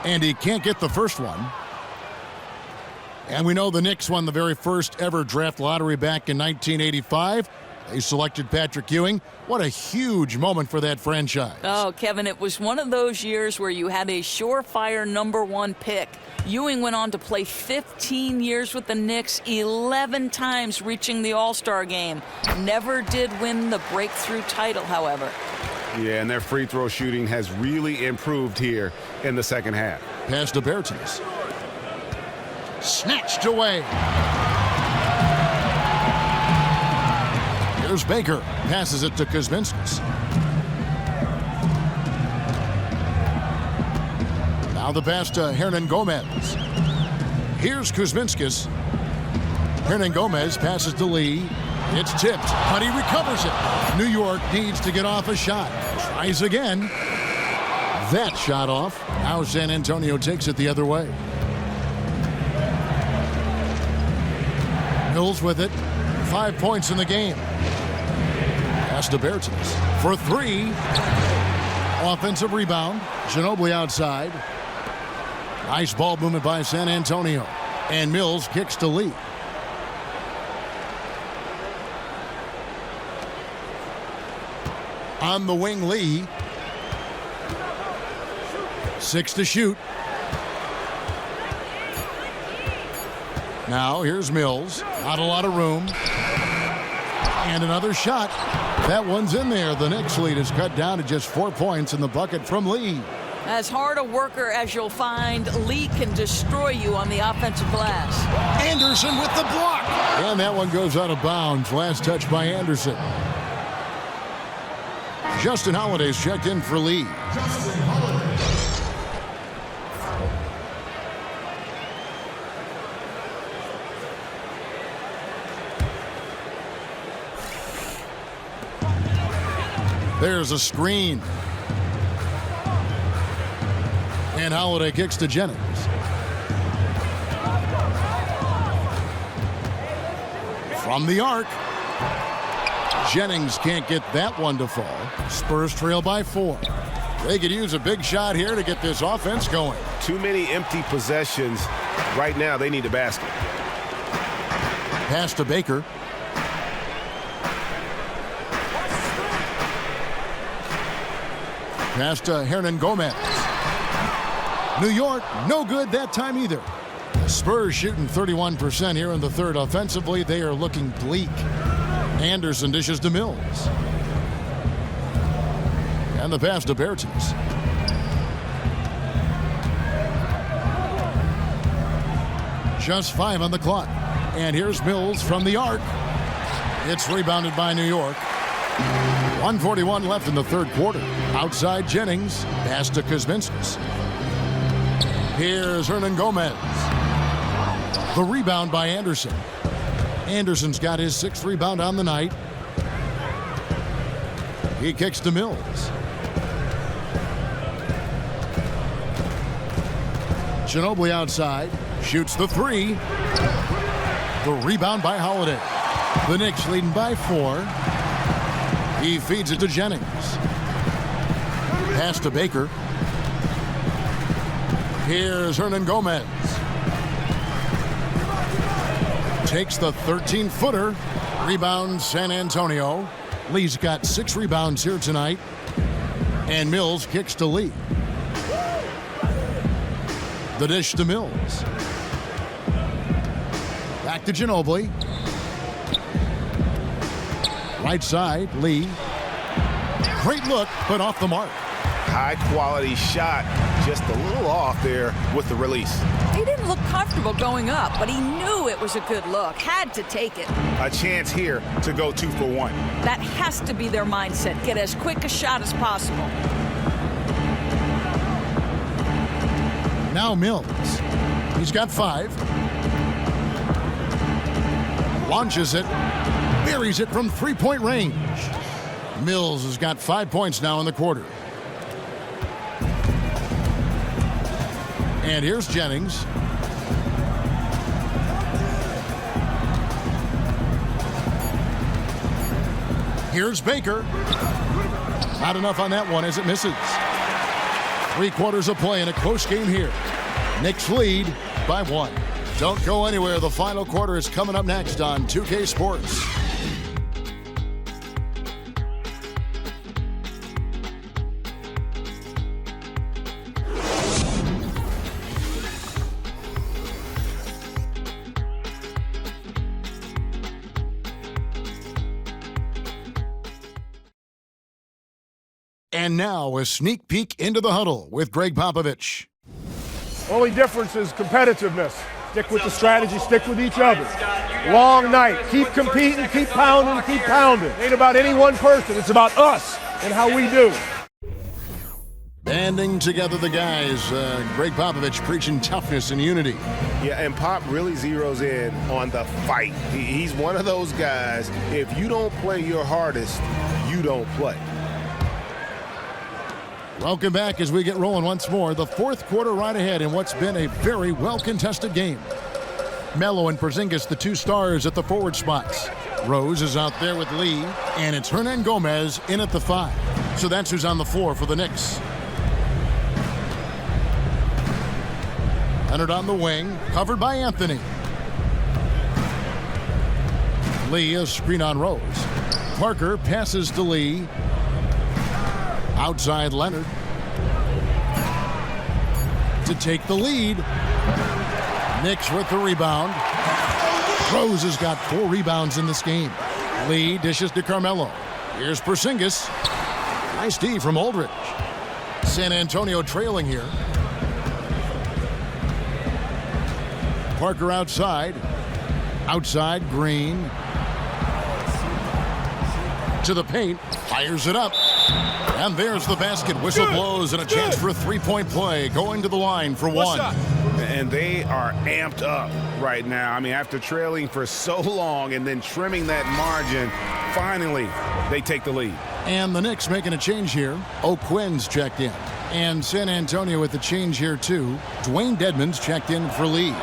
And he can't get the first one. And we know the Knicks won the very first ever draft lottery back in 1985. They selected Patrick Ewing. What a huge moment for that franchise. Oh, Kevin, it was one of those years where you had a surefire #1 pick. Ewing went on to play 15 years with the Knicks, 11 times reaching the All-Star game. Never did win the breakthrough title, however. Yeah, and their free throw shooting has really improved here in the second half. Pass to Bertans. Snatched away. Here's Baker. Passes it to Kuzminskas. Now the pass to Hernan Gomez. Here's Kuzminskas. Hernan Gomez passes to Lee. It's tipped, but he recovers it. New York needs to get off a shot. Tries again. That shot off. Now San Antonio takes it the other way. Mills with it. 5 points in the game. Pass to Bertans for 3. Offensive rebound. Ginobili outside. Nice ball movement by San Antonio. And Mills kicks to Lee. On the wing, Lee. 6 to shoot. Now here's Mills. Not a lot of room. And another shot. That one's in there. The Knicks lead is cut down to just 4 points in the bucket from Lee. As hard a worker as you'll find, Lee can destroy you on the offensive glass. Anderson with the block. And that one goes out of bounds. Last touch by Anderson. Justin Holiday's checked in for Lee. There's a screen. And Holiday kicks to Jennings. From the arc. Jennings can't get that one to fall. Spurs trail by 4. They could use a big shot here to get this offense going. Too many empty possessions. Right now, they need a basket. Pass to Baker. Pass to Hernan Gomez. New York, no good that time either. The Spurs shooting 31% here in the third. Offensively, they are looking bleak. Anderson dishes to Mills. And the pass to Bertans. Just 5 on the clock. And here's Mills from the arc. It's rebounded by New York. 1:41 left in the third quarter. Outside Jennings. Pass to Kuzminskas. Here's Hernan Gomez. The rebound by Anderson. Anderson's got his 6th rebound on the night. He kicks to Mills. Ginobili outside. Shoots the 3. The rebound by Holiday. The Knicks leading by 4. He feeds it to Jennings. Pass to Baker. Here's Hernan Gomez. Takes the 13-footer. Rebound San Antonio. Lee's got 6 rebounds here tonight. And Mills kicks to Lee. The dish to Mills. Back to Ginobili. Right side, Lee. Great look, but off the mark. High quality shot, just a little off there with the release. He didn't look comfortable going up, but he knew it was a good look. Had to take it. A chance here to go 2 for 1. That has to be their mindset. Get as quick a shot as possible. Now Mills. He's got 5. Launches it. Buries it from 3-point range. Mills has got 5 points now in the quarter. And here's Jennings. Here's Baker. Not enough on that one as it misses. 3 quarters of play in a close game here. Knicks lead by 1. Don't go anywhere. The final quarter is coming up next on 2K Sports. And now a sneak peek into the huddle with Greg Popovich. Only difference is competitiveness. Stick with the strategy, stick with each other. Long night, keep competing, keep pounding, keep pounding. It ain't about any one person, it's about us and how we do. Banding together the guys, Greg Popovich preaching toughness and unity. Yeah, and Pop really zeroes in on the fight. He's one of those guys, if you don't play your hardest, you don't play. Welcome back as we get rolling once more. The fourth quarter right ahead in what's been a very well-contested game. Melo and Porzingis, the two stars at the forward spots. Rose is out there with Lee, and it's Hernan Gomez in at the 5. So that's who's on the floor for the Knicks. Leonard on the wing, covered by Anthony. Lee, a screen on Rose. Parker passes to Lee. Outside Leonard to take the lead. Knicks with the rebound. Rose has got 4 rebounds in this game. Lee dishes to Carmelo. Here's Porzingis. Nice D from Aldridge. San Antonio trailing here. Parker outside. Outside Green. To the paint. Fires it up. And there's the basket. Whistle blows and a chance for a three-point play. Going to the line for one. And they are amped up right now. I mean, after trailing for so long and then trimming that margin, finally they take the lead. And the Knicks making a change here. O'Quinn's checked in. And San Antonio with the change here too. Dwayne Dedmon's checked in for Lee.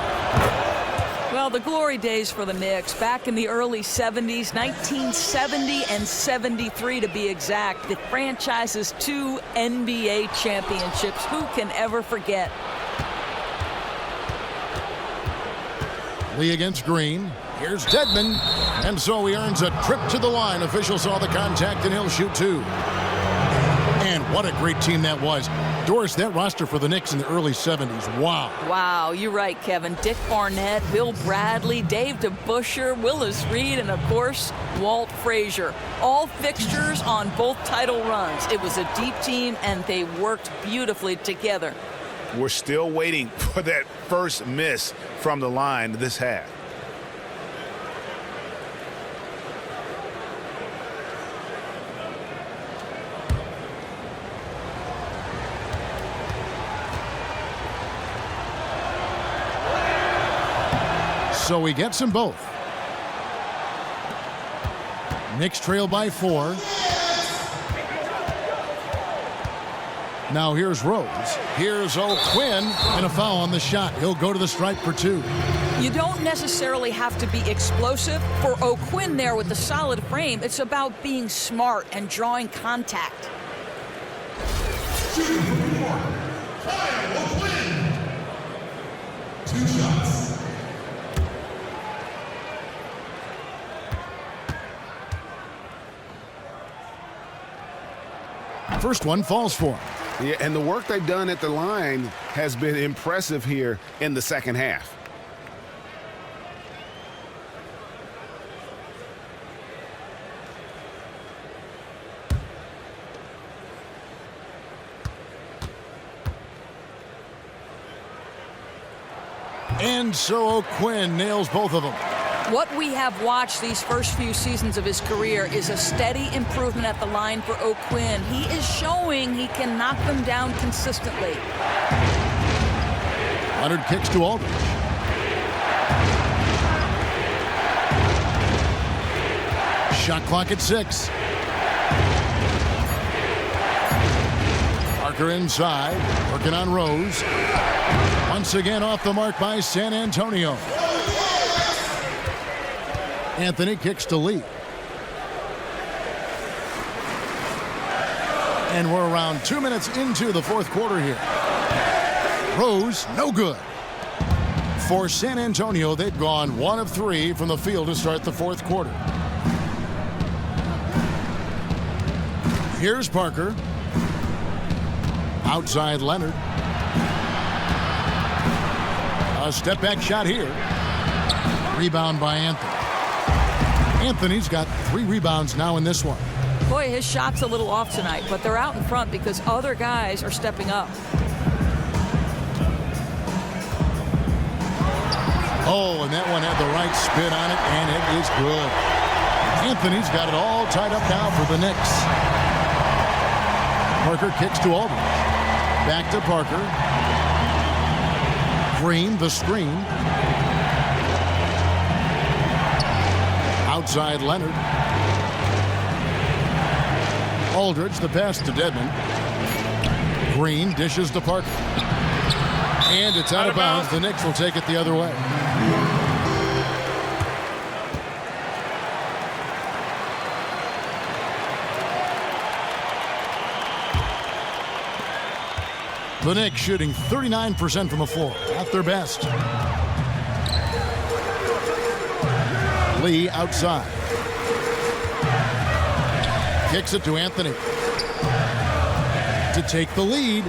Well, the glory days for the Knicks back in the early 70s, 1970 and 73 to be exact. The franchise's 2 NBA championships. Who can ever forget? Lee against Green. Here's Dedmon. And so he earns a trip to the line. Officials saw the contact and he'll shoot 2. And what a great team that was. Doris, that roster for the Knicks in the early 70s. Wow. Wow, you're right, Kevin. Dick Barnett, Bill Bradley, Dave DeBusschere, Willis Reed, and of course, Walt Frazier. All fixtures on both title runs. It was a deep team, and they worked beautifully together. We're still waiting for that first miss from the line this half. So he gets them both. Knicks trail by 4. Now here's Rose. Here's O'Quinn, and a foul on the shot. He'll go to the stripe for 2. You don't necessarily have to be explosive. For O'Quinn there with the solid frame, it's about being smart and drawing contact. Shooting from the court, Kyle O'Quinn. 2 shots. First one falls for him. Yeah, and the work they've done at the line has been impressive here in the second half. And so O'Quinn nails both of them. What we have watched these first few seasons of his career is a steady improvement at the line for O'Quinn. He is showing he can knock them down consistently. Leonard kicks to Aldridge. Shot clock at 6. Parker inside, working on Rose. Once again off the mark by San Antonio. Anthony kicks to Lee. And we're around 2 minutes into the fourth quarter here. Rose, no good. For San Antonio, they've gone 1 of 3 from the field to start the fourth quarter. Here's Parker. Outside Leonard. A step-back shot here. Rebound by Anthony. Anthony's got 3 rebounds now in this one. Boy, his shot's a little off tonight, but they're out in front because other guys are stepping up. Oh, and that one had the right spin on it, and it is good. Anthony's got it all tied up now for the Knicks. Parker kicks to Aldridge. Back to Parker. Green, the screen. Outside Leonard. Aldridge, the pass to Dedmon. Green dishes to Parker. And it's out of bounds. The Knicks will take it the other way. The Knicks shooting 39% from the floor, at their best. Lee outside. Kicks it to Anthony to take the lead.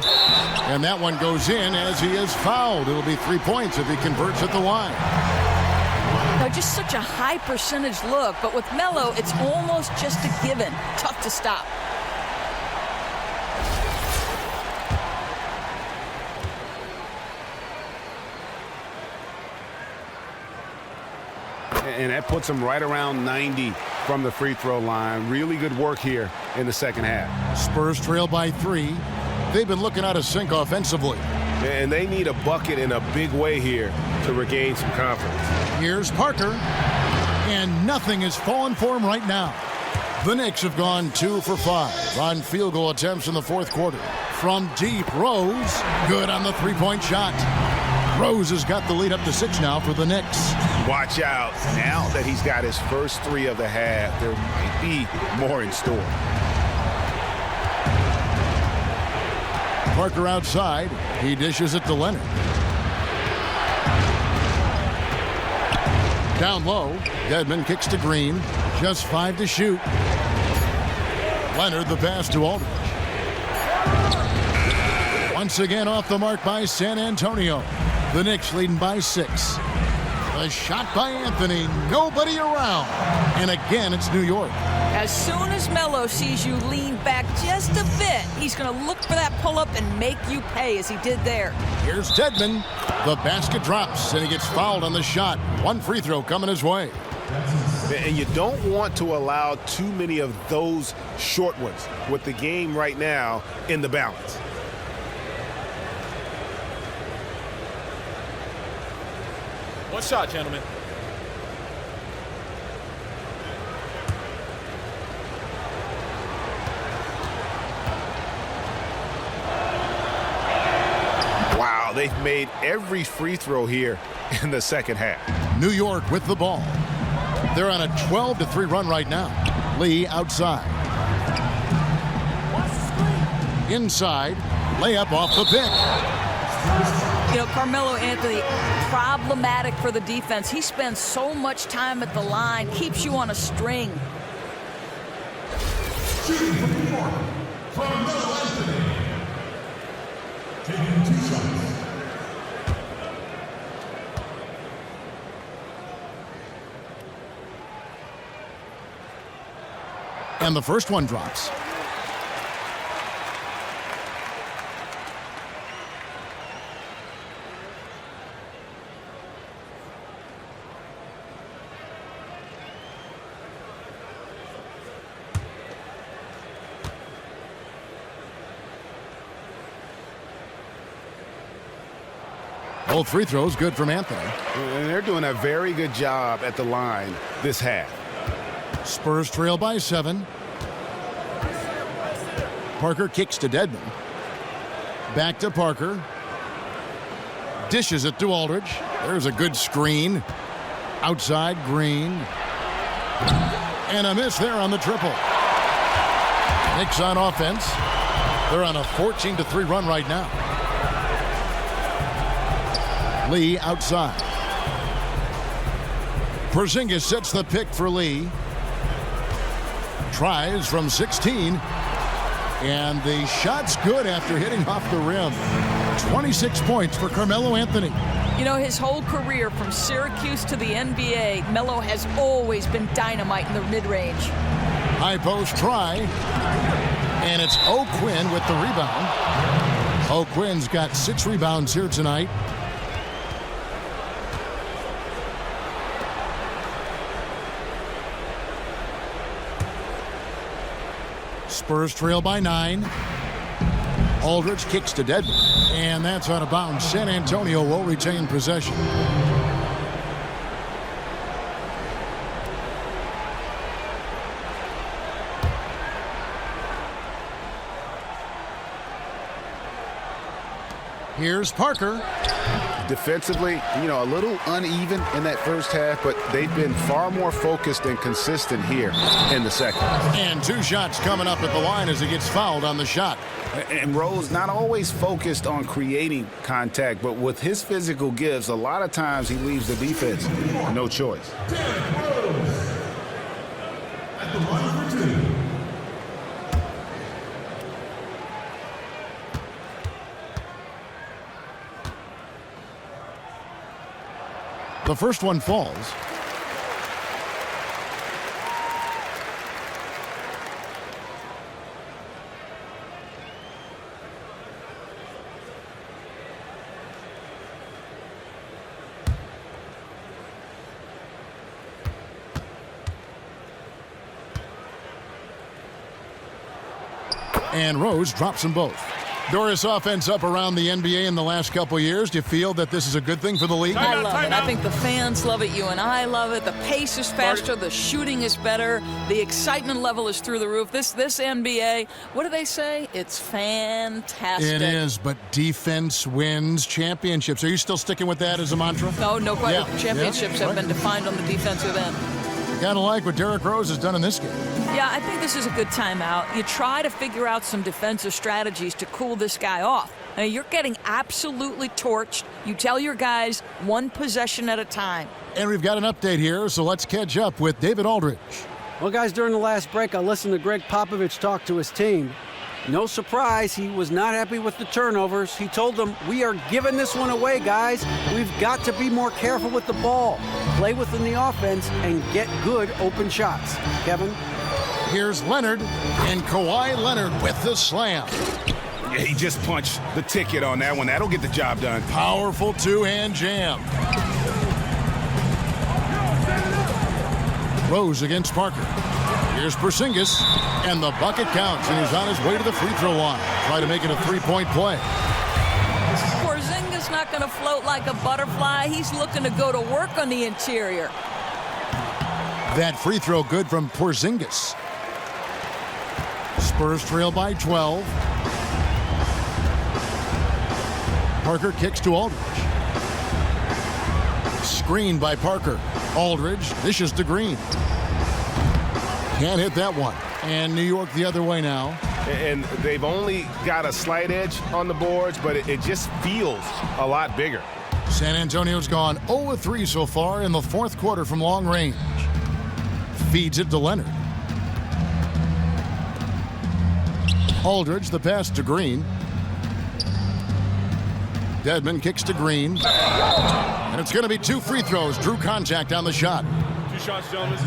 And that one goes in as he is fouled. It'll be 3 points if he converts at the line. Now, just such a high percentage look, but with Melo, it's almost just a given. Tough to stop. And that puts him right around 90 from the free throw line. Really good work here in the second half. Spurs trail by 3. They've been looking out of sync offensively. And they need a bucket in a big way here to regain some confidence. Here's Parker. And nothing is falling for him right now. The Knicks have gone 2 for 5 on field goal attempts in the fourth quarter. From deep, Rose. Good on the three-point shot. Rose has got the lead up to 6 now for the Knicks. Watch out. Now that he's got his first 3 of the half, there might be more in store. Parker outside. He dishes it to Leonard. Down low. Dedmon kicks to Green. Just 5 to shoot. Leonard the pass to Aldridge. Once again off the mark by San Antonio. The Knicks leading by 6. A shot by Anthony. Nobody around. And again, it's New York. As soon as Melo sees you lean back just a bit, he's going to look for that pull-up and make you pay as he did there. Here's Dedmon. The basket drops, and he gets fouled on the shot. 1 free throw coming his way. And you don't want to allow too many of those short ones with the game right now in the balance. One shot, gentlemen. Wow, they've made every free throw here in the second half. New York with the ball. They're on a 12-3 run right now. Lee outside. Inside. Layup off the pick. You know, Carmelo Anthony, problematic for the defense. He spends so much time at the line, keeps you on a string. Shooting from New York, Carmelo Anthony. Taking 2 shots. And the first one drops. Both free throws good from Anthony. And they're doing a very good job at the line this half. Spurs trail by 7. Parker kicks to Dedmon. Back to Parker. Dishes it to Aldridge. There's a good screen. Outside Green. And a miss there on the triple. Knicks on offense. They're on a 14-3 run right now. Lee outside. Porzingis sets the pick for Lee. Tries from 16. And the shot's good after hitting off the rim. 26 points for Carmelo Anthony. You know, his whole career from Syracuse to the NBA, Melo has always been dynamite in the mid-range. High post try. And it's O'Quinn with the rebound. O'Quinn's got 6 rebounds here tonight. Spurs trail by 9. Aldridge kicks to Dedmon, and that's out of bounds. San Antonio will retain possession. Here's Parker. Defensively, a little uneven in that first half, but they've been far more focused and consistent here in the second. And 2 shots coming up at the line as he gets fouled on the shot. And Rose not always focused on creating contact, but with his physical gifts, a lot of times he leaves the defense no choice. At the line for 2. The first one falls. And Rose drops them both. Doris, offense up around the NBA in the last couple years. Do you feel that this is a good thing for the league? I love it. I think the fans love it. You and I love it. The pace is faster. The shooting is better. The excitement level is through the roof. This NBA, what do they say? It's fantastic. It is, but defense wins championships. Are you still sticking with that as a mantra? No question. Yeah. Championships have been defined on the defensive end. Kind of like what Derrick Rose has done in this game. Yeah, I think this is a good timeout. You try to figure out some defensive strategies to cool this guy off. I mean, you're getting absolutely torched. You tell your guys 1 possession at a time. And we've got an update here, so let's catch up with David Aldridge. Well, guys, during the last break, I listened to Greg Popovich talk to his team. No surprise, he was not happy with the turnovers. He told them, we are giving this one away, guys. We've got to be more careful with the ball, play within the offense, and get good open shots. Kevin? Here's Leonard, and Kawhi Leonard with the slam. Yeah, he just punched the ticket on that one. That'll get the job done. Powerful 2-hand jam. Rose against Parker. Here's Porzingis, and the bucket counts, and he's on his way to the free throw line. Try to make it a 3-point play. Porzingis not going to float like a butterfly. He's looking to go to work on the interior. That free throw good from Porzingis. Spurs trail by 12. Parker kicks to Aldridge. Screen by Parker. Aldridge dishes to Green. Can't hit that one. And New York the other way now. And they've only got a slight edge on the boards, but it just feels a lot bigger. San Antonio's gone 0-3 so far in the 4th quarter from long range. Feeds it to Leonard. Aldridge, the pass to Green. Dedmon kicks to Green. And it's going to be 2 free throws. Drew contact on the shot. 2 shots, gentlemen.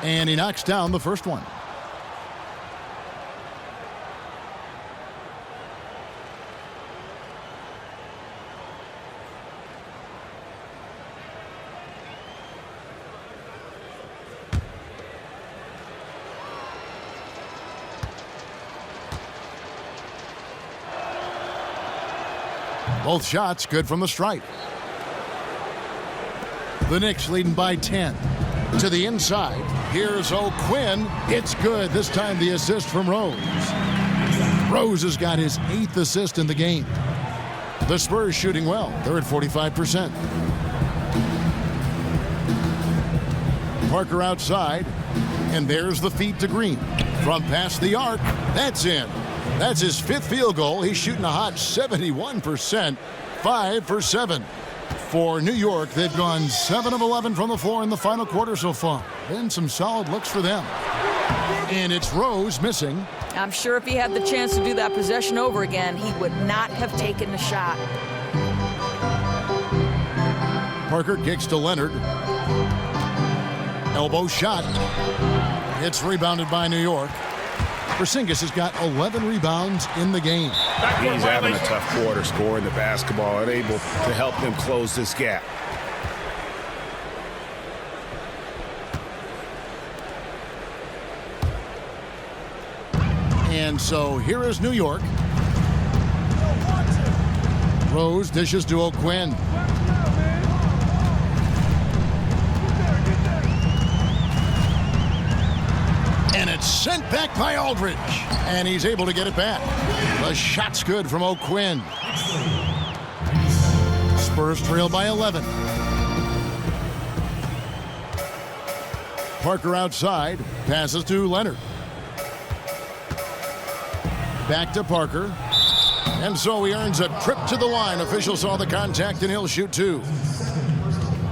And he knocks down the first one. Both shots good from the stripe. The Knicks leading by 10. To the inside. Here's O'Quinn. It's good. This time the assist from Rose. Rose has got his 8th assist in the game. The Spurs shooting well. They're at 45%. Parker outside, and there's the feed to Green. From past the arc, that's in. That's his 5th field goal. He's shooting a hot 71%, 5 for 7. For New York, they've gone 7 of 11 from the floor in the final quarter so far. Been some solid looks for them. And it's Rose missing. I'm sure if he had the chance to do that possession over again, he would not have taken the shot. Parker kicks to Leonard. Elbow shot. It's rebounded by New York. Porzingis has got 11 rebounds in the game. He's having a tough quarter scoring the basketball and able to help them close this gap. And so here is New York. Rose dishes to O'Quinn. And it's sent back by Aldridge. And he's able to get it back. The shot's good from O'Quinn. Spurs trail by 11. Parker outside. Passes to Leonard. Back to Parker. And so he earns a trip to the line. Officials saw the contact and he'll shoot 2.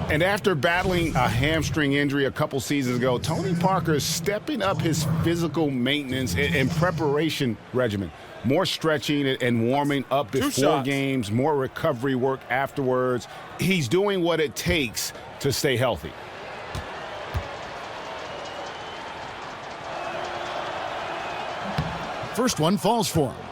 And after battling a hamstring injury a couple seasons ago, Tony Parker is stepping up his physical maintenance and preparation regimen. More stretching and warming up before games, more recovery work afterwards. He's doing what it takes to stay healthy. First one falls for him.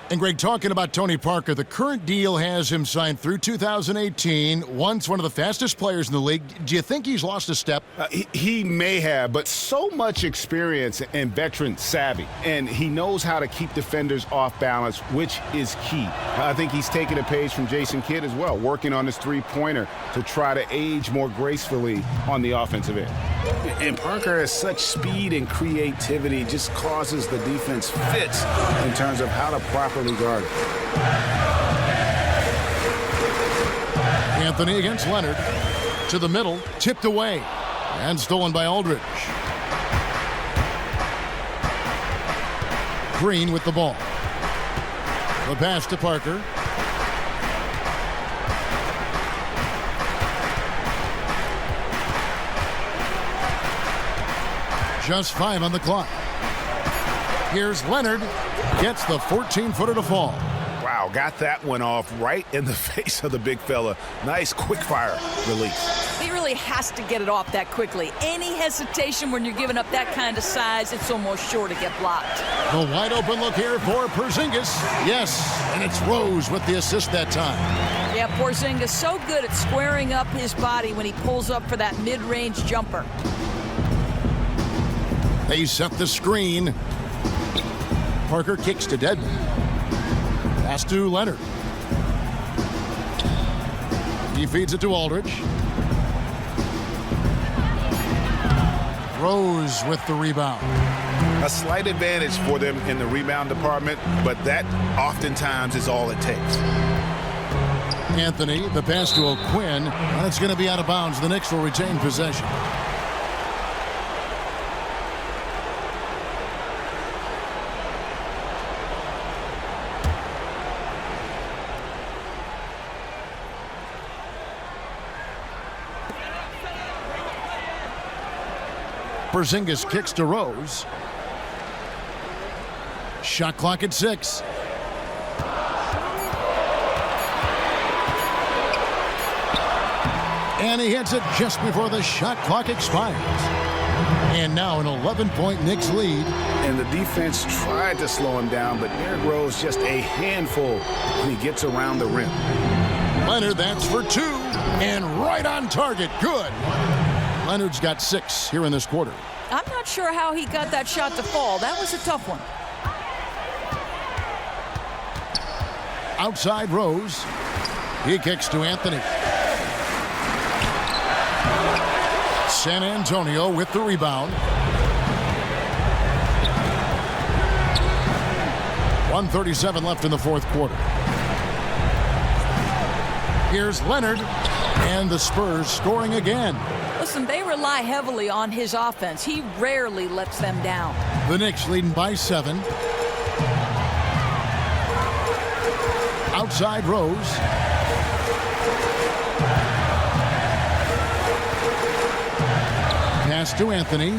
And Greg, talking about Tony Parker, the current deal has him signed through 2018. Once one of the fastest players in the league. Do you think he's lost a step? He may have, but so much experience and veteran savvy. And he knows how to keep defenders off balance, which is key. I think he's taking a page from Jason Kidd as well, working on his three-pointer to try to age more gracefully on the offensive end. And Parker has such speed and creativity, just causes the defense fits in terms of how to properly guard. Anthony against Leonard. To the middle, tipped away, and stolen by Aldridge. Green with the ball. The pass to Parker. Just 5 on the clock. Here's Leonard. Gets the 14-footer to fall. Wow, got that one off right in the face of the big fella. Nice quick fire release. He really has to get it off that quickly. Any hesitation when you're giving up that kind of size, it's almost sure to get blocked. The wide open look here for Porzingis. Yes, and it's Rose with the assist that time. Yeah, Porzingis so good at squaring up his body when he pulls up for that mid-range jumper. They set the screen. Parker kicks to Dedmon. Pass to Leonard. He feeds it to Aldridge. Rose with the rebound. A slight advantage for them in the rebound department, but that oftentimes is all it takes. Anthony, the pass to O'Quinn, and it's going to be out of bounds. The Knicks will retain possession. Porzingis kicks to Rose. Shot clock at 6. And he hits it just before the shot clock expires. And now an 11-point Knicks lead. And the defense tried to slow him down, but Derrick Rose just a handful when he gets around the rim. Leonard, that's for 2. And right on target. Good. Leonard's got 6 here in this quarter. I'm not sure how he got that shot to fall. That was a tough one. Outside Rose. He kicks to Anthony. San Antonio with the rebound. 1:37 left in the fourth quarter. Here's Leonard, and the Spurs scoring again. Listen, they rely heavily on his offense. He rarely lets them down. The Knicks leading by 7. Outside Rose. Pass to Anthony.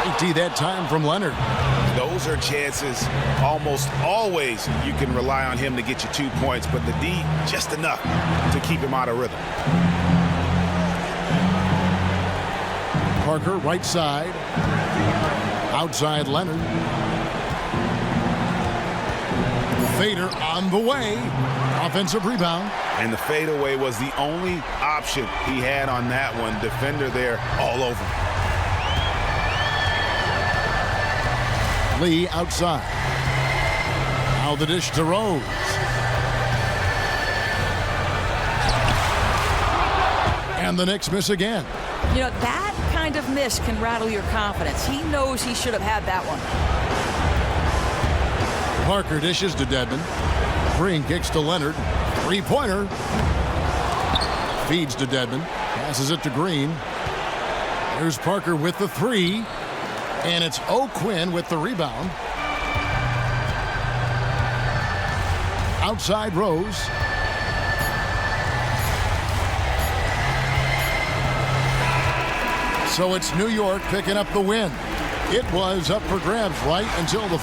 Empty that time from Leonard. Those are chances almost always you can rely on him to get you 2 points, but the D just enough to keep him out of rhythm. Parker right side. Outside Leonard. Fader on the way. Offensive rebound. And the fadeaway was the only option he had on that one. Defender there all over him. Lee outside. Now the dish to Rose. And the Knicks miss again. You know, that kind of miss can rattle your confidence. He knows he should have had that one. Parker dishes to Dedmon. Green kicks to Leonard. Three-pointer. Feeds to Dedmon. Passes it to Green. Here's Parker with the 3. And it's O'Quinn with the rebound. Outside Rose. So it's New York picking up the win. It was up for grabs right until the